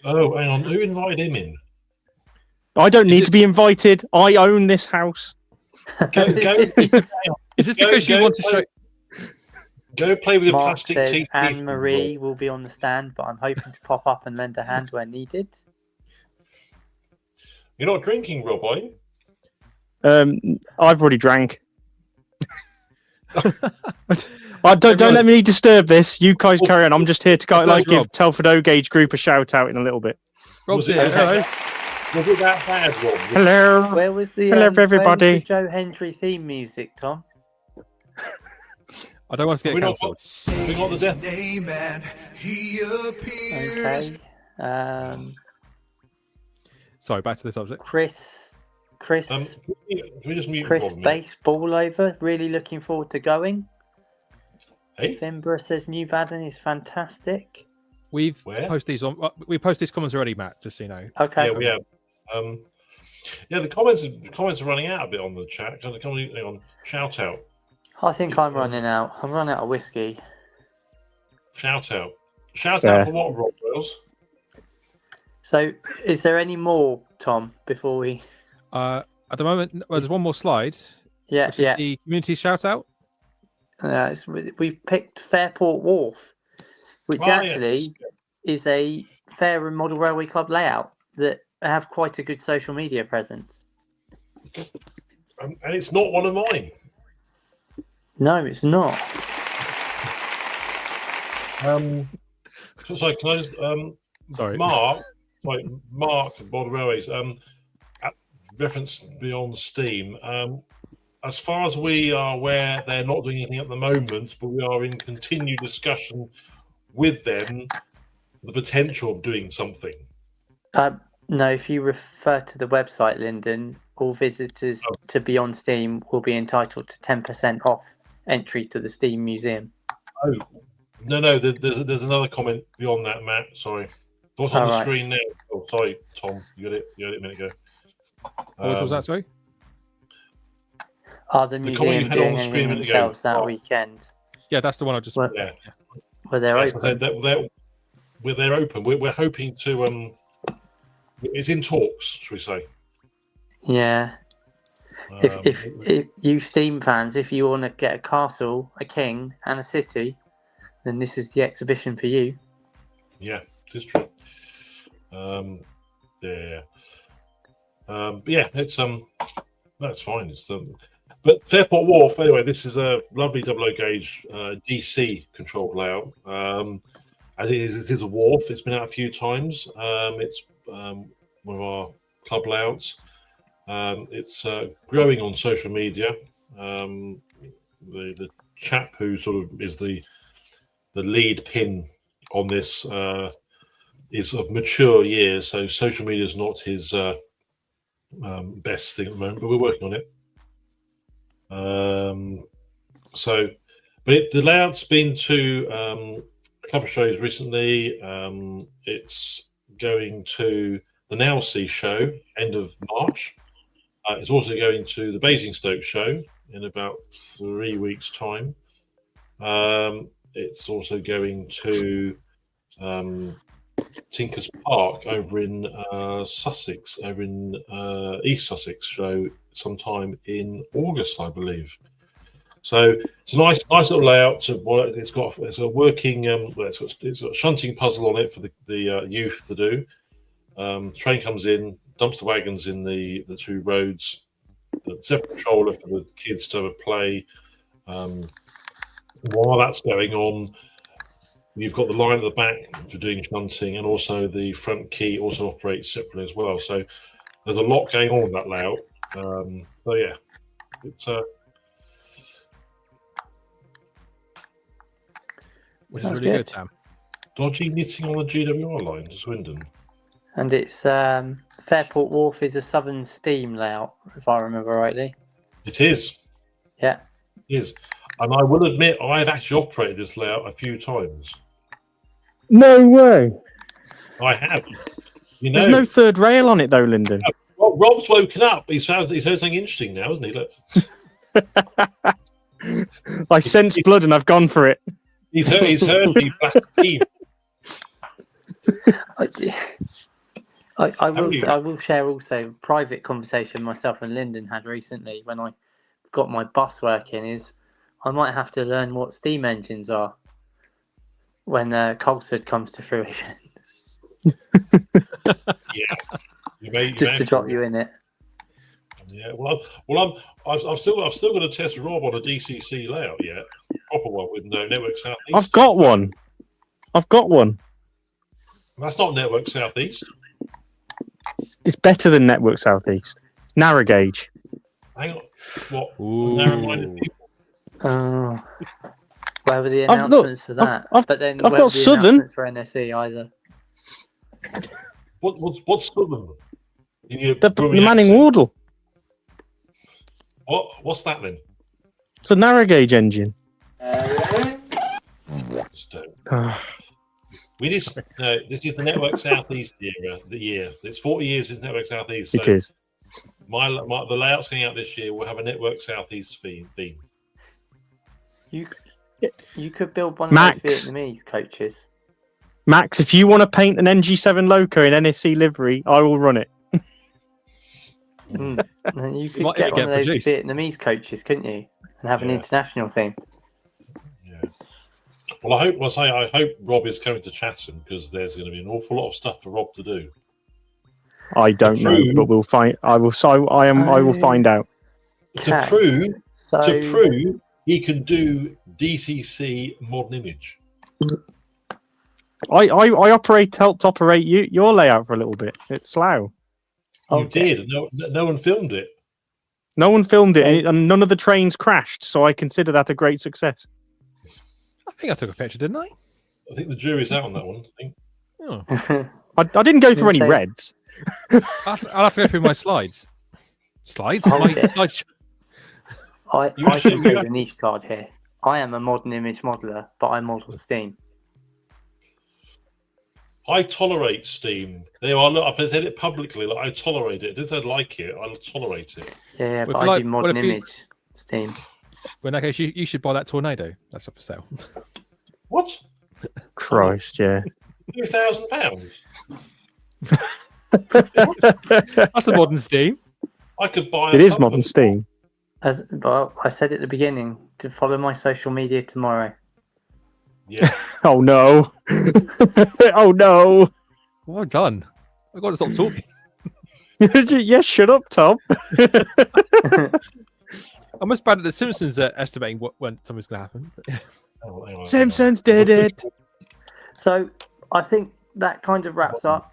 S3: Oh, hang on. Who invited him in?
S5: I don't need to be invited. I own this house.
S3: Go.
S2: Is this because you want to show?
S3: Go play with your
S4: Mark
S3: plastic
S4: says
S3: teeth.
S4: Anne-Marie will be on the stand, but I'm hoping to pop up and lend a hand where needed.
S3: You're not drinking, Rob, are you?
S5: I've already drank. Don't let me disturb this. You guys carry on. I'm just here to give Telford O-Gauge Group a shout out in a little bit.
S2: Rob's here. Hello.
S3: Was it that bad, Rob?
S5: Hello.
S4: Where was the
S5: hello, everybody?
S4: Where was the Joe Hendry theme music, Tom?
S2: I don't want to get cancelled.
S3: We got the death.
S6: Name and he appears.
S4: Okay.
S2: Sorry, back to the subject.
S4: Chris.
S3: Can we just mute
S4: Chris
S3: Rob a minute?
S4: Baseball over. Really looking forward to going.
S3: Hey.
S4: Finborough says New Baden is fantastic.
S2: We post these comments already, Matt. Just so you know.
S4: Okay.
S3: Yeah, we have. The comments are running out a bit on the chat. Hang on, shout out.
S4: I think I'm running out. I'm running out of whiskey.
S3: Shout out for what, Rob Wells?
S4: So, is there any more, Tom? Before we
S2: at the moment, there's one more slide.
S4: Yeah.
S2: The community shout out.
S4: We've picked Fairport Wharf, which is a fair and model railway club layout that have quite a good social media presence.
S3: And it's not one of mine.
S4: No, it's not.
S3: Sorry, can I just
S2: sorry,
S3: Mark, Model Railways. Reference Beyond Steam. As far as we are aware, they're not doing anything at the moment, but we are in continued discussion with them the potential of doing something.
S4: No, if you refer to the website, Lyndon, all visitors to Beyond Steam will be entitled to 10% off entry to the Steam Museum.
S3: Oh, no, there's another comment beyond that, Matt. Sorry. What's on the screen now? Oh, sorry, Tom. You got it a minute ago.
S2: What was that, sorry?
S4: Are the museum doing anything themselves that weekend?
S2: Yeah, that's the one I just...
S4: Where they're open.
S3: They're open. We're hoping to... it's in talks, shall we say.
S4: Yeah. If you Steam fans, if you want to get a castle, a king, and a city, then this is the exhibition for you.
S3: Yeah, it is true. Yeah. Yeah, it's that's fine. It's but Fairport Wharf. Anyway, this is a lovely double O gauge DC controlled layout. It is a wharf. It's been out a few times. It's one of our club layouts. It's growing on social media. The chap who sort of is the lead pin on this is of mature years, so social media is not his best thing at the moment, but we're working on it. The layout's been to a couple of shows recently. It's going to the Now See show end of March. It's also going to the Basingstoke show in about 3 weeks' time. It's also going to Tinkers Park over in Sussex, over in East Sussex show sometime in August, I believe. So it's a nice little layout. It's got a working. It's got a shunting puzzle on it for the youth to do. The train comes in, dumps the wagons in the two roads. The separate controller for the kids to have a play. While that's going on, you've got the line at the back for doing shunting, and also the front key also operates separately as well. So there's a lot going on in that layout. So yeah, it's
S2: which is really good, Sam.
S3: Dodgy knitting on the GWR line to Swindon.
S4: And it's Fairport Wharf is a Southern Steam layout, if I remember rightly.
S3: It is.
S4: Yeah.
S3: It is. And I will admit, I've actually operated this layout a few times.
S5: No way.
S3: I have.
S5: There's no third rail on it, though, Lyndon.
S3: Well, Rob's woken up. He's heard something interesting now, hasn't he? Look.
S5: I sense blood and I've gone for it.
S3: He's heard me black team.
S4: I will share also a private conversation myself and Lyndon had recently when I got my bus working is I might have to learn what steam engines are when Colsford comes to fruition.
S3: Yeah,
S4: just to drop you in it.
S3: Yeah, I've still got to test Rob on a DCC layout yet, proper one with no Network Southeast.
S5: I've got one.
S3: That's not Network Southeast.
S5: It's better than Network Southeast. It's narrow gauge.
S3: Hang on, what? Narrow-minded people.
S4: Where were the announcements for that? But then
S5: I've got Southern
S4: for NSE either.
S3: What's Southern?
S5: The Manning Wardle.
S3: What's that then?
S5: It's a narrow gauge engine.
S3: This is the Network Southeast era. The year it's 40 years since Network Southeast. So
S5: it is.
S3: The layout's going out this year will have a Network Southeast theme.
S4: You could build one of those Vietnamese coaches.
S5: Max, if you want to paint an NG7 loco in NSC livery, I will run it.
S4: You could get one of those Vietnamese coaches, couldn't you? And have an international thing.
S3: Yeah. Well, I hope Rob is coming to Chatham because there's going to be an awful lot of stuff for Rob to do.
S5: I don't know, but we'll find. I will find out.
S3: To prove he can do DCC modern image.
S5: I helped operate your layout for a little bit. It's Slough.
S3: You did. No one filmed it.
S5: No one filmed it, and none of the trains crashed. So I consider that a great success.
S2: I think I took a picture, didn't I?
S3: I think the jury's out on that one. I think.
S2: Oh.
S5: I didn't go through any reds.
S2: I'll have to go through my slides. Slides? Slides.
S4: I should do the niche card here. I am a modern image modeler, but I model Steam.
S3: I tolerate Steam. There are. Look, I've said it publicly. Like, I tolerate it. I didn't say I like it. I tolerate it.
S4: Yeah, but I do modern image Steam.
S2: Well, in that case, you should buy that Tornado. That's up for sale.
S3: What?
S5: Christ, yeah.
S3: £2,000.
S2: That's a modern Steam.
S3: I could buy.
S5: It is modern Steam.
S4: Well, I said at the beginning to follow my social media tomorrow.
S3: Yeah.
S5: Oh no! Oh no!
S2: Well done. I've got to stop talking.
S5: Yes, shut up, Tom.
S2: I'm as bad at the Simpsons estimating when something's going to happen.
S5: Simpsons did it.
S4: So I think that kind of wraps up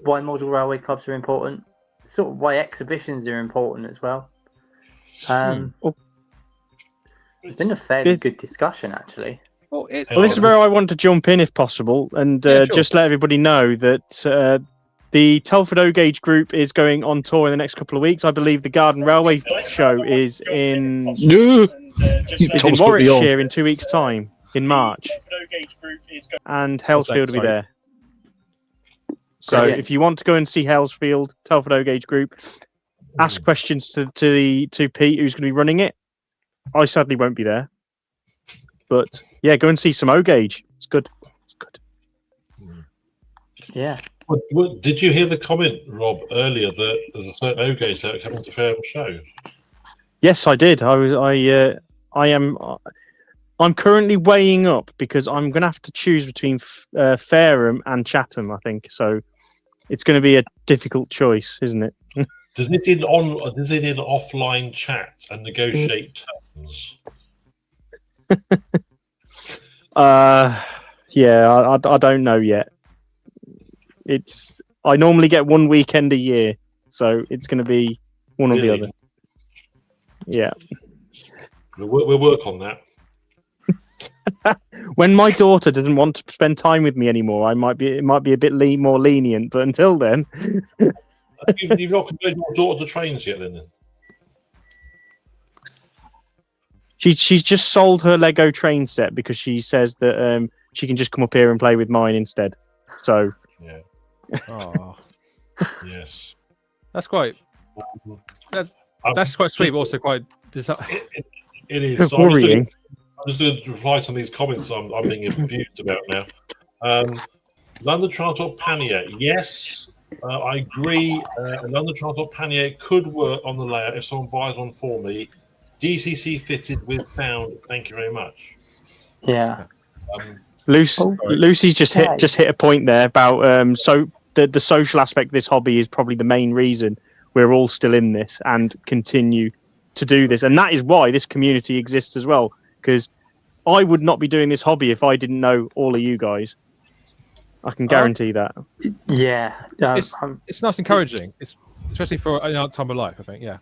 S4: why model railway clubs are important. Sort of why exhibitions are important as well. It's been a fairly good discussion, actually.
S5: Well, this is where I want to jump in, if possible, and just let everybody know that the Telford O-Gauge group is going on tour in the next couple of weeks. I believe the Garden Railway show is in Warwickshire in 2 weeks' time, in March. And Hellsfield will be there. So if you want to go and see Hellsfield, Telford O-Gauge group, ask questions to Pete, who's going to be running it. I sadly won't be there. But yeah, go and see some O-Gauge. It's good. It's good.
S4: Yeah.
S3: Did you hear the comment, Rob, earlier that there's a certain O-Gauge that coming to Fareham show?
S5: Yes, I did. I'm currently weighing up because I'm going to have to choose between Fareham and Chatham, I think. So it's going to be a difficult choice, isn't it?
S3: Does it in offline chat and negotiate terms?
S5: Yeah, I don't know yet. I normally get one weekend a year, so it's going to be one or the other. Yeah,
S3: we'll work on that.
S5: When my daughter doesn't want to spend time with me anymore, it might be a bit more lenient. But until then,
S3: you've not compared your daughter to trains yet, Lyndon?
S5: She's just sold her Lego train set because she says that she can just come up here and play with mine instead. So
S3: yeah.
S2: Oh.
S3: Yes.
S2: That's quite sweet, but also quite
S3: it is so
S5: worrying.
S3: I'm just going to reply to these comments I'm being abused about now. London Transport Pannier. Yes, I agree. London Transport Pannier could work on the layout if someone buys one for me. DCC fitted with sound. Thank you very much.
S4: Yeah.
S5: Lucy's just hit a point there about so the social aspect of this hobby is probably the main reason we're all still in this and continue to do this, and that is why this community exists as well. Because I would not be doing this hobby if I didn't know all of you guys. I can guarantee that.
S4: Yeah,
S2: it's nice, encouraging. It's especially for our time of life. I think, yeah.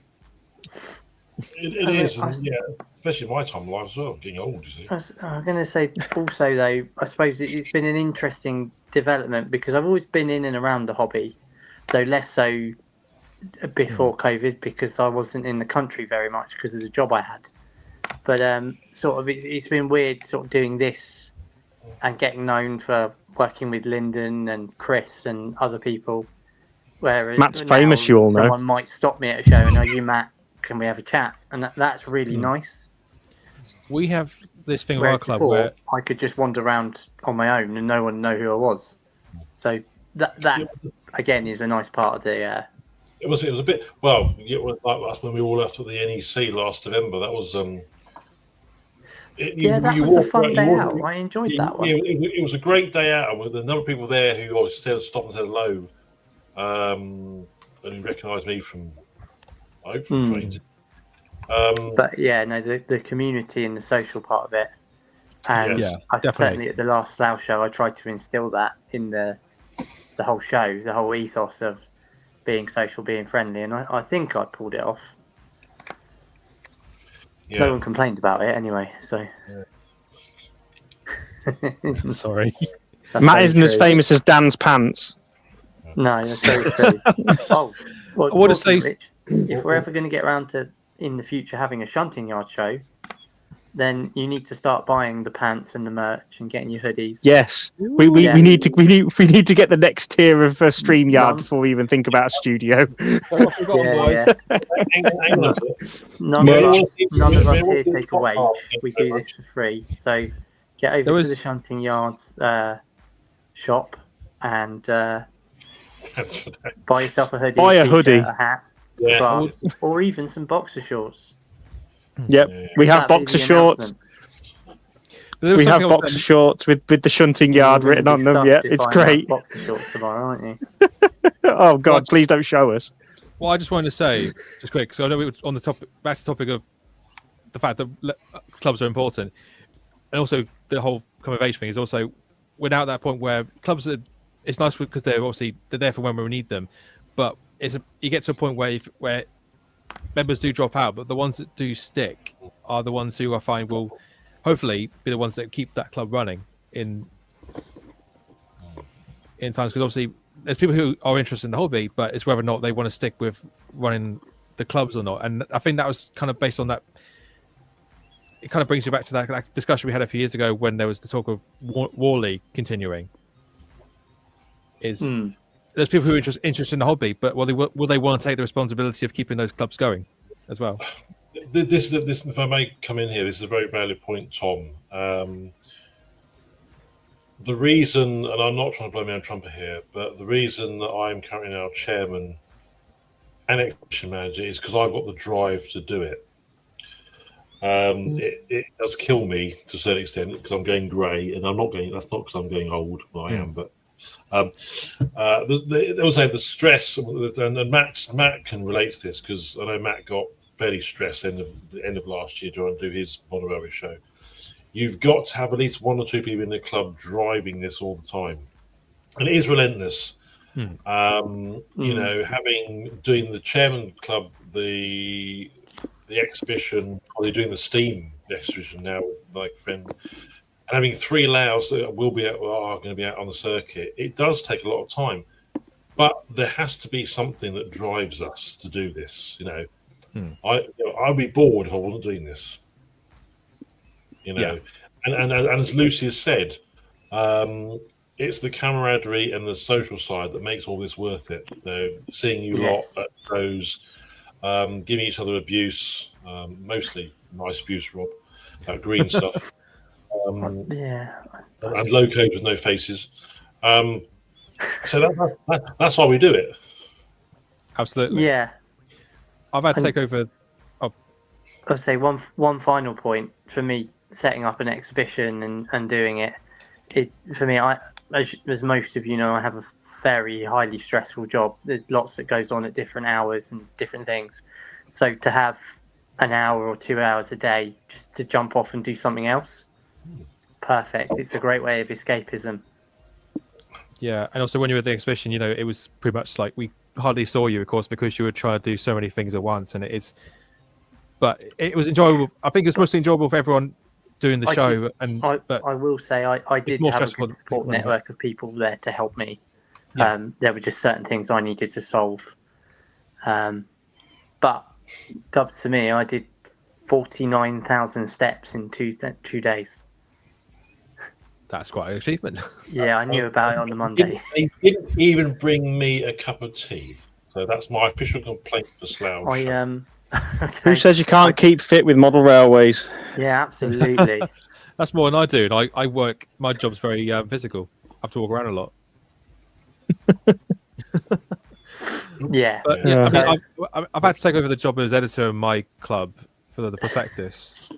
S3: It is, yeah, especially my time of life as well. Getting old, you see.
S4: I'm going to say also, though, I suppose it's been an interesting development because I've always been in and around the hobby, though less so before COVID because I wasn't in the country very much because of the job I had. But sort of, it's been weird, sort of doing this and getting known for working with Lyndon and Chris and other people. Whereas
S5: Matt's famous, you all know.
S4: Someone might stop me at a show and are you Matt? Can we have a chat? And that's really nice.
S2: We have this thing
S4: Whereas
S2: of our club
S4: before,
S2: where
S4: I could just wander around on my own and no one would know who I was. So that again is a nice part of the.
S3: It was a bit well. That's when we all left at the NEC last November. That was
S4: that was a fun day out. I enjoyed that one.
S3: It was a great day out with a number of people there who obviously stopped and said hello, and who recognised me from trains.
S4: But yeah, no, the community and the social part of it, and I certainly at the last Slough show, I tried to instill that in the whole show, the whole ethos of being social, being friendly, and I think I pulled it off. Yeah. No one complained about it anyway, so.
S2: Yeah. Sorry.
S5: Matt isn't as famous as Dan's pants.
S4: No, that's very true. Well,
S2: I want to say,
S4: Rich, if we're ever going to get around to in the future having a Shunting Yard show, then you need to start buying the pants and the merch and getting your hoodies.
S5: Yes, we need to get the next tier of StreamYard before we even think about a studio.
S4: None of us here take a wage. We do this for free. So get over to the Shunting Yard's shop and buy yourself a hoodie.
S5: Buy a hoodie,
S4: a hat, glass, or even some boxer shorts.
S5: Yep, we have boxer shorts. We have boxer shorts with the Shunting Yard written on them. Yeah, it's great.
S4: Boxer shorts tomorrow, aren't you?
S5: Oh God, please don't show us.
S2: Well, I just wanted to say, just quick, so I know we were on the topic, back to the topic of the fact that clubs are important, and also the whole coming of age thing is also we're now at that point where clubs are. It's nice because they're there for when we need them, but you get to a point where members do drop out, but the ones that do stick are the ones who I find will hopefully be the ones that keep that club running in times, because obviously there's people who are interested in the hobby, but it's whether or not they want to stick with running the clubs or not. And I think that was kind of based on that. It kind of brings you back to that discussion we had a few years ago when there was the talk of Warley continuing. There's people who are interested in the hobby, but will they want to take the responsibility of keeping those clubs going as well?
S3: This, if I may come in here, this is a very valid point, Tom. The reason, and I'm not trying to blow my own trumpet here, but the reason that I'm currently now chairman and exhibition manager is because I've got the drive to do it. It does kill me to a certain extent because I'm going grey, and I'm not going. That's not because I'm going old. Well, I am, but the stress, and Matt can relate to this because I know Matt got fairly stressed end of last year trying to do his monorail show. You've got to have at least one or two people in the club driving this all the time, and it is relentless. You know, doing the chairman club, the exhibition, or they're doing the Steam exhibition now with my friend, and having 3 layouts that are going to be out on the circuit. It does take a lot of time, but there has to be something that drives us to do this. You know, I'd be bored if I wasn't doing this. You know, and as Lucy has said, it's the camaraderie and the social side that makes all this worth it. You know, seeing you lot at shows, giving each other abuse, mostly nice abuse, Rob, that green stuff. And locos with no faces. So that's why we do it.
S2: Absolutely.
S4: Yeah.
S2: I've had to take over.
S4: I'll say one final point for me, setting up an exhibition and doing it. For me, as most of you know, I have a very highly stressful job. There's lots that goes on at different hours and different things. So to have an hour or 2 hours a day just to jump off and do something else, perfect. It's a great way of escapism. Yeah,
S2: and also when you were at the exhibition, you know, it was pretty much like we hardly saw you, of course, because you were trying to do so many things at once, and but it was enjoyable. I think it was mostly enjoyable for everyone doing the show. But
S4: I will say I did have a good support network of people there to help me. Yeah. There were just certain things I needed to solve. But up to me, I did 49,000 steps in two days.
S2: That's quite an achievement.
S4: Yeah, I knew about it on the Monday.
S3: They didn't even bring me a cup of tea. So that's my official complaint for Slough.
S4: Okay.
S5: Who says you can't keep fit with model railways?
S4: Yeah, absolutely.
S2: That's more than I do. I work. My job's very physical. I have to walk around a lot.
S4: Yeah.
S2: But, yeah. I mean, I've had to take over the job as editor in my club for the prospectus.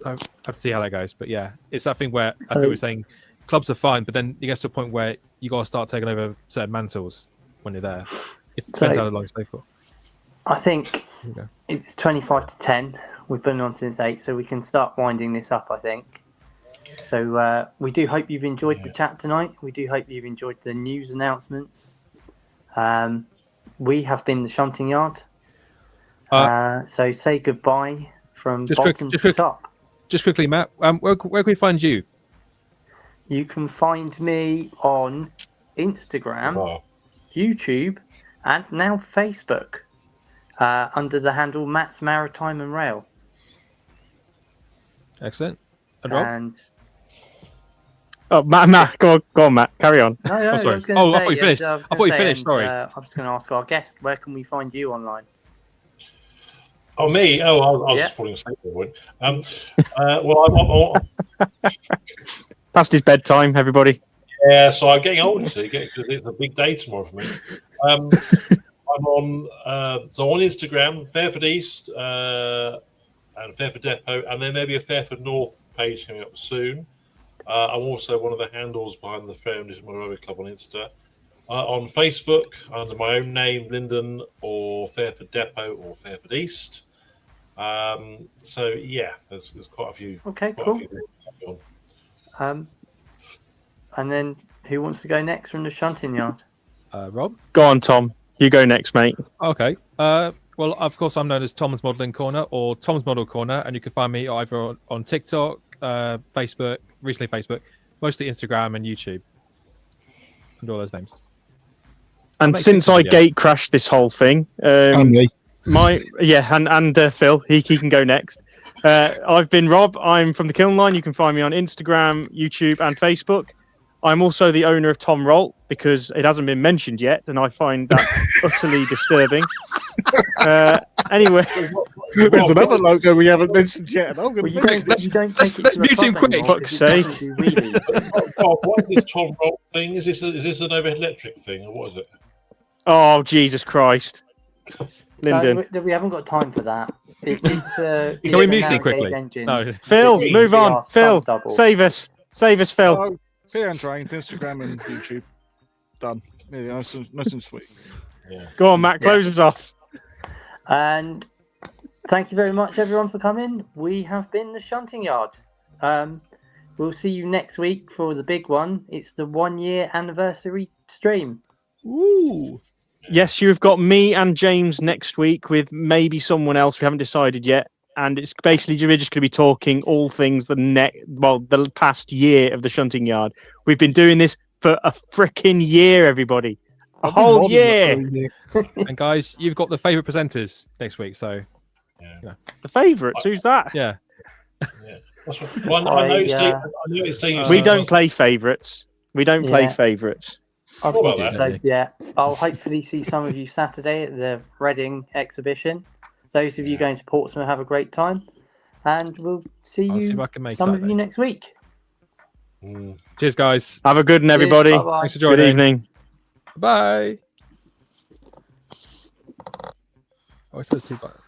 S2: I have to see how that goes. But yeah, it's that thing where I think we're saying clubs are fine, but then you get to a point where you got to start taking over certain mantles when you're there. It depends how long you stay for.
S4: I think it's 25 to 10. We've been on since 8, so we can start winding this up, I think. So we do hope you've enjoyed the chat tonight. We do hope you've enjoyed the news announcements. We have been the Shunting Yard. So say goodbye from bottom to top.
S2: Just quickly, Matt, where can we find you?
S4: You can find me on Instagram, YouTube, and now Facebook under the handle Matt's Maritime and Rail.
S2: Excellent. And Rob?
S5: Matt, go on, Matt. Carry on.
S4: No,
S2: sorry. I thought you finished. I thought you finished. Sorry.
S4: I was going to ask our guest, where can we find you online?
S3: Oh, me? I was just falling asleep at one point. I'm
S5: past his bedtime, everybody.
S3: Yeah, so I'm getting older, so it's a big day tomorrow for me. I'm on Instagram, Fareford East and Fareford Depot, and then maybe a Fareford North page coming up soon. I'm also one of the handles behind the Fareford East Club on Insta. On Facebook, under my own name, Lyndon, or Fareford Depot, or Fareford East. So yeah, there's quite a few.
S4: Okay,
S3: quite
S4: cool.
S3: A few
S4: And then who wants to go next from the Shunting Yard?
S2: Rob?
S5: Go on, Tom. You go next, mate.
S2: Okay. Well, of course, I'm known as Tom's Modelling Corner or Tom's Model Corner, and you can find me either on TikTok, Facebook, recently Facebook, mostly Instagram and YouTube, and all those names.
S5: And since I gate crashed this whole thing, and Phil, he can go next. I've been Rob. I'm from the Kiln Line. You can find me on Instagram, YouTube, and Facebook. I'm also the owner of Tom Rolt because it hasn't been mentioned yet, and I find that utterly disturbing. Anyway,
S7: there's another logo we haven't mentioned yet. And I'm going to
S2: let's mute him quick.
S5: Fuck's sake.
S3: what is this Tom Rolt thing? Is this an overhead electric thing, or what is it?
S5: Oh, Jesus Christ. Lyndon.
S4: We haven't got time for that.
S2: Can we mute him quickly?
S5: No. Phil, move on. Phil, save us. Save us, Phil.
S7: Oh, Peter and Trains, Instagram and YouTube. Done. Yeah, nice and sweet.
S3: Yeah.
S5: Go on, Matt. Close us off.
S4: And thank you very much, everyone, for coming. We have been the Shunting Yard. We'll see you next week for the big one. It's the 1-year anniversary stream.
S2: Woo!
S5: Yes, you've got me and James next week with maybe someone else. We haven't decided yet. And it's basically we're just going to be talking all things the past year of the Shunting Yard. We've been doing this for a freaking year, everybody. A whole year.
S2: And guys, you've got the favourite presenters next week, so
S5: the favourites. Who's that?
S2: Yeah.
S3: Well, I know it's taking
S5: we don't play favourites. We don't play favourites.
S4: I'll hopefully see some of you Saturday at the Reading exhibition. Those of you going to Portsmouth, have a great time, and we'll see some of you next week.
S2: Cheers, guys.
S5: Have a good one, everybody.
S2: Thanks for joining.
S5: Good evening.
S2: Bye. Oh, it says 2 bucks.